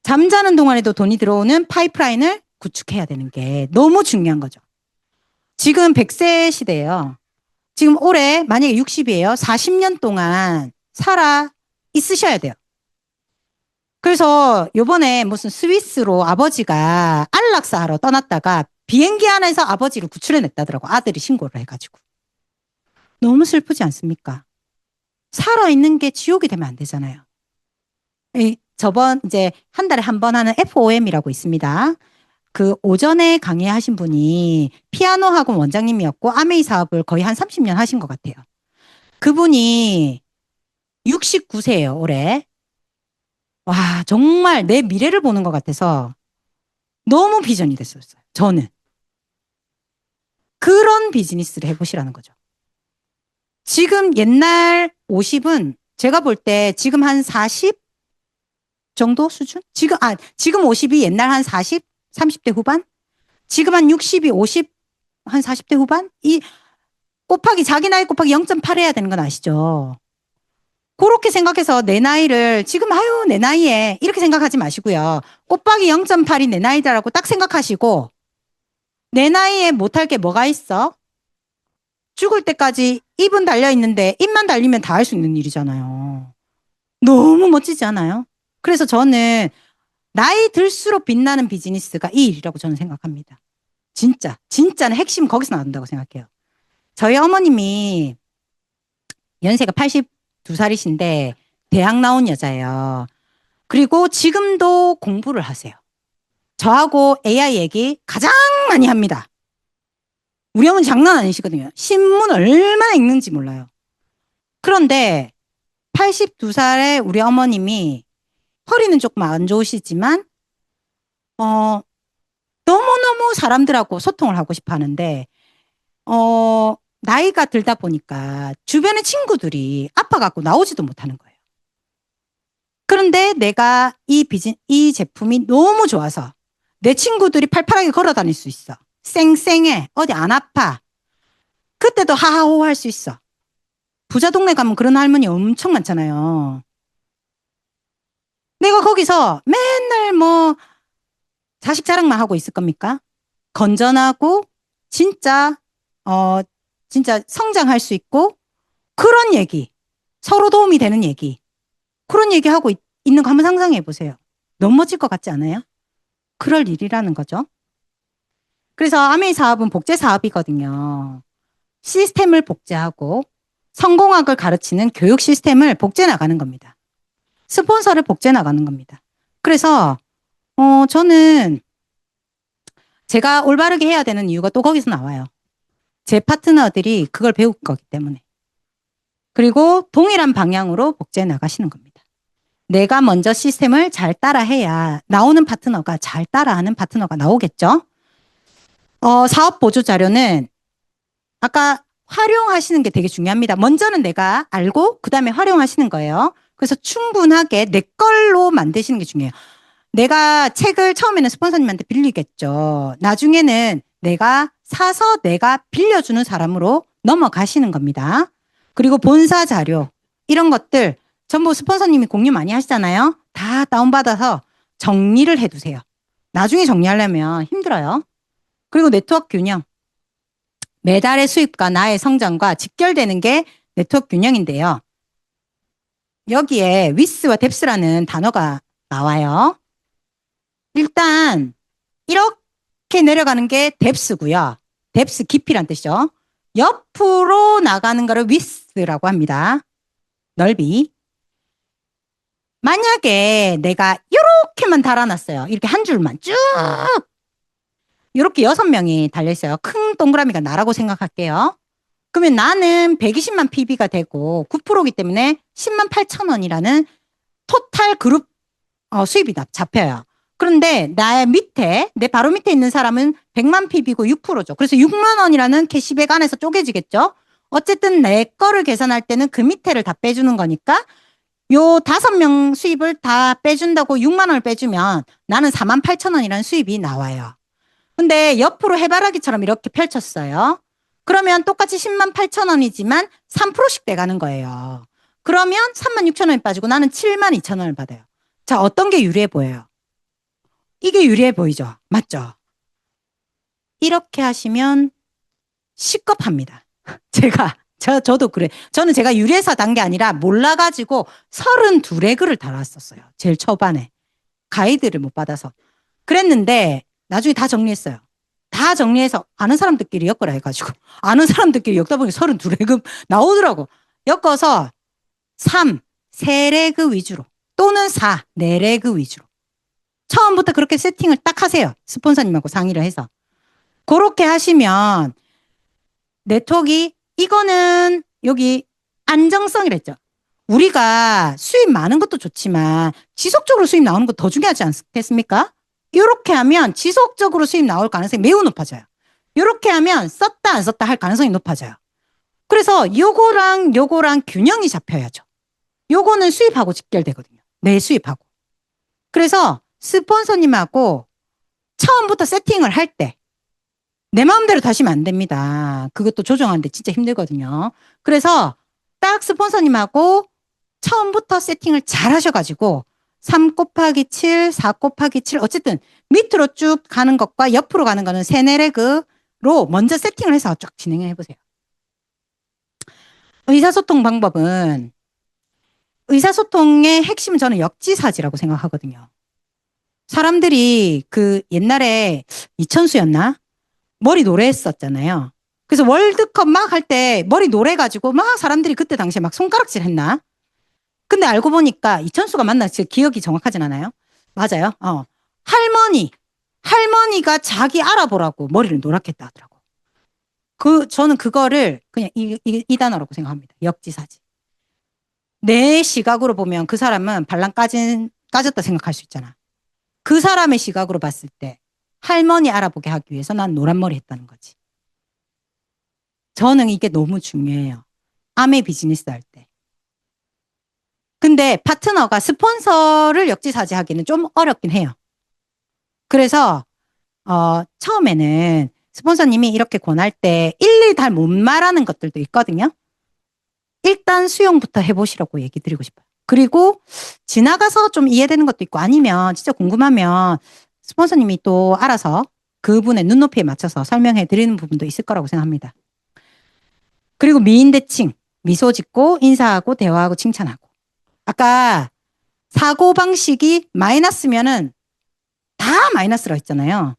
Speaker 1: 잠자는 동안에도 돈이 들어오는 파이프라인을 구축해야 되는 게 너무 중요한 거죠. 지금 100세 시대예요. 지금 올해 만약에 60이에요. 40년 동안 살아 있으셔야 돼요. 그래서 요번에 무슨 스위스로 아버지가 안락사 하러 떠났다가 비행기 안에서 아버지를 구출해냈다더라고. 아들이 신고를 해가지고. 너무 슬프지 않습니까? 살아있는 게 지옥이 되면 안 되잖아요. 저번 이제 한 달에 한 번 하는 FOM이라고 있습니다. 그 오전에 강의하신 분이 피아노 학원 원장님이었고 아메이 사업을 거의 한 30년 하신 것 같아요. 그분이 69세예요, 올해. 와, 정말 내 미래를 보는 것 같아서 너무 비전이 됐었어요. 저는. 그런 비즈니스를 해보시라는 거죠. 지금 옛날 50은 제가 볼 때 지금 한 40 정도 수준? 지금 50이 옛날 한 40, 30대 후반? 지금 한 60이 50, 한 40대 후반? 자기 나이 곱하기 0.8 해야 되는 건 아시죠? 그렇게 생각해서 내 나이를 지금 내 나이에 이렇게 생각하지 마시고요. 곱하기 0.8이 내 나이다라고 딱 생각하시고 내 나이에 못할 게 뭐가 있어? 죽을 때까지 입은 달려있는데 입만 달리면 다 할 수 있는 일이잖아요. 너무 멋지지 않아요? 그래서 저는 나이 들수록 빛나는 비즈니스가 이 일이라고 저는 생각합니다. 진짜는 핵심 거기서 나온다고 생각해요. 저희 어머님이 연세가 82살이신데 대학 나온 여자예요. 그리고 지금도 공부를 하세요. 저하고 AI 얘기 가장 많이 합니다. 우리 어머니 장난 아니시거든요. 신문 얼마나 읽는지 몰라요. 그런데 82살의 우리 어머님이 허리는 조금 안 좋으시지만 너무너무 사람들하고 소통을 하고 싶어 하는데 나이가 들다 보니까 주변의 친구들이 아파갖고 나오지도 못하는 거예요. 그런데 내가 이 제품이 너무 좋아서 내 친구들이 팔팔하게 걸어 다닐 수 있어. 쌩쌩해. 어디 안 아파. 그때도 하하호 할 수 있어. 부자 동네 가면 그런 할머니 엄청 많잖아요. 내가 거기서 맨날 뭐 자식 자랑만 하고 있을 겁니까? 건전하고 진짜 성장할 수 있고 그런 얘기, 서로 도움이 되는 얘기, 그런 얘기 하고 있는 거 한번 상상해 보세요. 너무 멋질 것 같지 않아요? 그럴 일이라는 거죠. 그래서 아메이 사업은 복제 사업이거든요. 시스템을 복제하고 성공학을 가르치는 교육 시스템을 복제 나가는 겁니다. 스폰서를 복제 나가는 겁니다. 그래서 저는 제가 올바르게 해야 되는 이유가 또 거기서 나와요. 제 파트너들이 그걸 배울 거기 때문에. 그리고 동일한 방향으로 복제 나가시는 겁니다. 내가 먼저 시스템을 잘 따라해야 나오는 파트너가 잘 따라하는 파트너가 나오겠죠. 사업 보조 자료는 아까 활용하시는 게 되게 중요합니다. 먼저는 내가 알고 그다음에 활용하시는 거예요. 그래서 충분하게 내 걸로 만드시는 게 중요해요. 내가 책을 처음에는 스폰서님한테 빌리겠죠. 나중에는 내가 사서 내가 빌려주는 사람으로 넘어가시는 겁니다. 그리고 본사 자료 이런 것들 전부 스폰서님이 공유 많이 하시잖아요. 다 다운받아서 정리를 해두세요. 나중에 정리하려면 힘들어요. 그리고 네트워크 균형. 매달의 수입과 나의 성장과 직결되는 게 네트워크 균형인데요. 여기에 위스와 뎁스라는 단어가 나와요. 일단 이렇게 내려가는 게 뎁스고요. 뎁스 깊이란 뜻이죠. 옆으로 나가는 거를 위스라고 합니다. 넓이. 만약에 내가 이렇게만 달아놨어요. 이렇게 한 줄만 쭉 이렇게 6명이 달려있어요. 큰 동그라미가 나라고 생각할게요. 그러면 나는 120만 PB가 되고 9%이기 때문에 10만 8천 원이라는 토탈 그룹 수입이 잡혀요. 그런데 나의 밑에 내 바로 밑에 있는 사람은 100만 PB고 6%죠. 그래서 6만 원이라는 캐시백 안에서 쪼개지겠죠. 어쨌든 내 거를 계산할 때는 그 밑에를 다 빼주는 거니까 요 5명 수입을 다 빼준다고 6만 원을 빼주면 나는 4만 8천 원이라는 수입이 나와요. 근데 옆으로 해바라기처럼 이렇게 펼쳤어요. 그러면 똑같이 10만 8천 원이지만 3%씩 돼가는 거예요. 그러면 3만 6천 원이 빠지고 나는 7만 2천 원을 받아요. 자, 어떤 게 유리해 보여요? 이게 유리해 보이죠? 맞죠? 이렇게 하시면 식겁합니다. 저도 그래. 저는 제가 유리해서 단 게 아니라 몰라가지고 32레그를 달았었어요. 제일 초반에. 가이드를 못 받아서. 그랬는데 나중에 다 정리했어요. 다 정리해서 아는 사람들끼리 엮으라 해가지고 아는 사람들끼리 엮다 보니 32레그 나오더라고. 엮어서 3, 3레그 위주로 또는 4, 4레그 위주로. 처음부터 그렇게 세팅을 딱 하세요. 스폰서님하고 상의를 해서. 그렇게 하시면 네트워크가 이거는 여기 안정성이랬죠. 우리가 수입 많은 것도 좋지만 지속적으로 수입 나오는 거 더 중요하지 않겠습니까? 이렇게 하면 지속적으로 수입 나올 가능성이 매우 높아져요. 이렇게 하면 썼다 안 썼다 할 가능성이 높아져요. 그래서 요거랑 균형이 잡혀야죠. 요거는 수입하고 직결되거든요. 내 수입하고. 그래서 스폰서님하고 처음부터 세팅을 할 때 내 마음대로 다시면 안 됩니다. 그것도 조정하는데 진짜 힘들거든요. 그래서 딱 스폰서님하고 처음부터 세팅을 잘 하셔가지고 3 곱하기 7, 4 곱하기 7 어쨌든 밑으로 쭉 가는 것과 옆으로 가는 거는 3, 4레그로 먼저 세팅을 해서 쫙 진행해 보세요. 의사소통 방법은 의사소통의 핵심은 저는 역지사지라고 생각하거든요. 사람들이 그 옛날에 이천수였나? 머리 노래했었잖아요. 그래서 월드컵 막 할 때 머리 노래 가지고 막 사람들이 그때 당시에 막 손가락질 했나? 근데 알고 보니까 이천수가 맞나? 제 기억이 정확하진 않아요. 맞아요. 할머니가 자기 알아보라고 머리를 노랗겠다 하더라고. 저는 그거를 그냥 이 단어라고 생각합니다. 역지사지. 내 시각으로 보면 그 사람은 발랑 까졌다 생각할 수 있잖아. 그 사람의 시각으로 봤을 때 할머니 알아보게 하기 위해서 난 노란 머리 했다는 거지. 저는 이게 너무 중요해요. 아메 비즈니스 할 때. 근데 파트너가 스폰서를 역지사지하기는 좀 어렵긴 해요. 그래서 처음에는 스폰서님이 이렇게 권할 때 일일이 잘 못 말하는 것들도 있거든요. 일단 수용부터 해보시라고 얘기 드리고 싶어요. 그리고 지나가서 좀 이해되는 것도 있고 아니면 진짜 궁금하면 스폰서님이 또 알아서 그분의 눈높이에 맞춰서 설명해 드리는 부분도 있을 거라고 생각합니다. 그리고 미인대칭, 미소 짓고 인사하고 대화하고 칭찬하고. 아까 사고방식이 마이너스면은 다 마이너스라 했잖아요.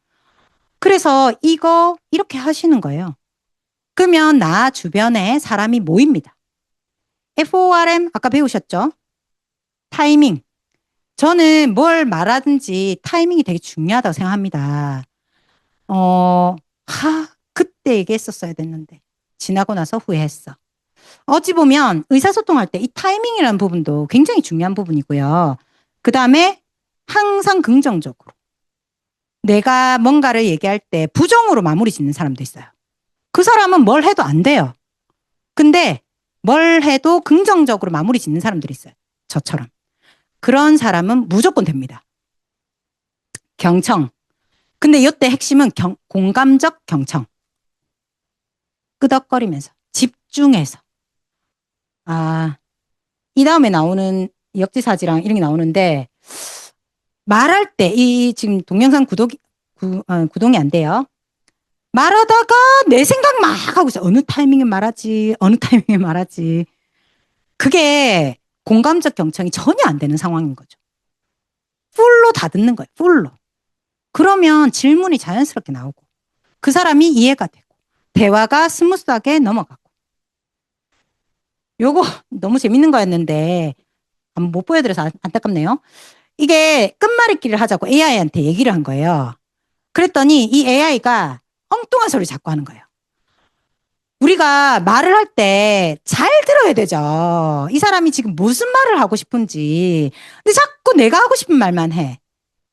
Speaker 1: 그래서 이거 이렇게 하시는 거예요. 그러면 나 주변에 사람이 모입니다. FORM 아까 배우셨죠? 타이밍. 저는 뭘 말하든지 타이밍이 되게 중요하다고 생각합니다. 그때 얘기했었어야 됐는데. 지나고 나서 후회했어. 어찌 보면 의사소통할 때 이 타이밍이라는 부분도 굉장히 중요한 부분이고요. 그 다음에 항상 긍정적으로. 내가 뭔가를 얘기할 때 부정으로 마무리 짓는 사람도 있어요. 그 사람은 뭘 해도 안 돼요. 근데 뭘 해도 긍정적으로 마무리 짓는 사람들이 있어요. 저처럼. 그런 사람은 무조건 됩니다. 경청. 근데 이때 핵심은 공감적 경청. 끄덕거리면서 집중해서. 이 다음에 나오는 역지사지랑 이런 게 나오는데 말할 때 이 지금 동영상 구동이 안 돼요. 말하다가 내 생각 막 하고 있어. 어느 타이밍에 말하지. 어느 타이밍에 말하지. 그게 공감적 경청이 전혀 안 되는 상황인 거죠. 풀로 다 듣는 거예요. 풀로. 그러면 질문이 자연스럽게 나오고 그 사람이 이해가 되고 대화가 스무스하게 넘어가고. 요거 너무 재밌는 거였는데 못 보여드려서 안타깝네요. 이게 끝말잇기를 하자고 AI한테 얘기를 한 거예요. 그랬더니 이 AI가 엉뚱한 소리 자꾸 하는 거예요. 우리가 말을 할 때 잘 들어야 되죠. 이 사람이 지금 무슨 말을 하고 싶은지. 근데 자꾸 내가 하고 싶은 말만 해.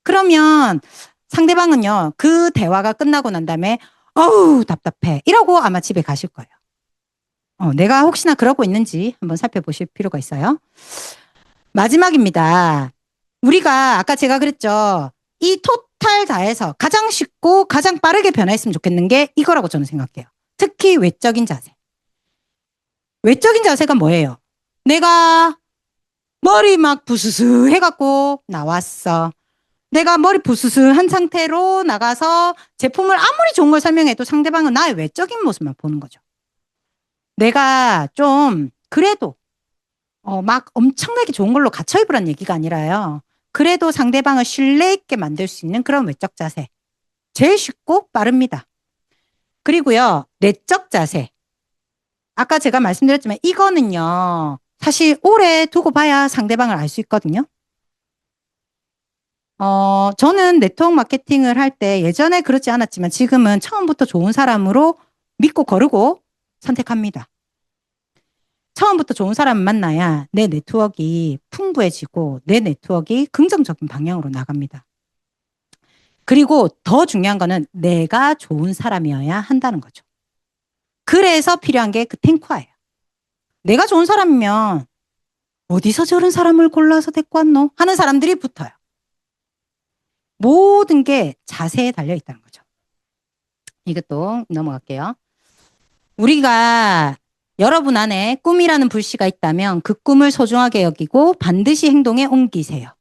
Speaker 1: 그러면 상대방은요, 그 대화가 끝나고 난 다음에 어우 답답해 이러고 아마 집에 가실 거예요. 내가 혹시나 그러고 있는지 한번 살펴보실 필요가 있어요. 마지막입니다. 우리가 아까 제가 그랬죠. 이 토탈 다해서 가장 쉽고 가장 빠르게 변화했으면 좋겠는 게 이거라고 저는 생각해요. 특히 외적인 자세. 외적인 자세가 뭐예요? 내가 머리 막 부스스 해갖고 나왔어. 내가 머리 부스스 한 상태로 나가서 제품을 아무리 좋은 걸 설명해도 상대방은 나의 외적인 모습만 보는 거죠. 내가 좀 그래도 막 엄청나게 좋은 걸로 갖춰 입으라는 얘기가 아니라요. 그래도 상대방을 신뢰 있게 만들 수 있는 그런 외적 자세. 제일 쉽고 빠릅니다. 그리고요, 내적 자세. 아까 제가 말씀드렸지만 이거는요, 사실 오래 두고 봐야 상대방을 알 수 있거든요. 저는 네트워크 마케팅을 할 때 예전에 그렇지 않았지만 지금은 처음부터 좋은 사람으로 믿고 거르고 선택합니다. 처음부터 좋은 사람을 만나야 내 네트워크가 풍부해지고 내 네트워크가 긍정적인 방향으로 나갑니다. 그리고 더 중요한 거는 내가 좋은 사람이어야 한다는 거죠. 그래서 필요한 게 그 탱커예요. 내가 좋은 사람이면 어디서 저런 사람을 골라서 데리고 왔노? 하는 사람들이 붙어요. 모든 게 자세에 달려 있다는 거죠. 이것도 넘어갈게요. 우리가 여러분 안에 꿈이라는 불씨가 있다면 그 꿈을 소중하게 여기고 반드시 행동에 옮기세요.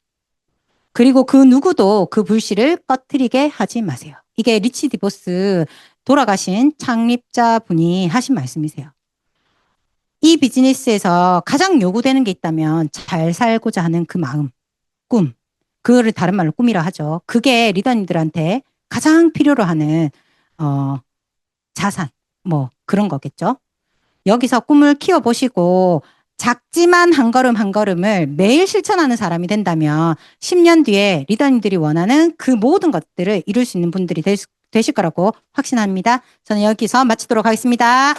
Speaker 1: 그리고 그 누구도 그 불씨를 꺼트리게 하지 마세요. 이게 리치 디보스 돌아가신 창립자 분이 하신 말씀이세요. 이 비즈니스에서 가장 요구되는 게 있다면 잘 살고자 하는 그 마음, 꿈. 그거를 다른 말로 꿈이라 하죠. 그게 리더님들한테 가장 필요로 하는 자산, 뭐 그런 거겠죠. 여기서 꿈을 키워보시고 작지만 한 걸음 한 걸음을 매일 실천하는 사람이 된다면 10년 뒤에 리더님들이 원하는 그 모든 것들을 이룰 수 있는 분들이 되실 거라고 확신합니다. 저는 여기서 마치도록 하겠습니다.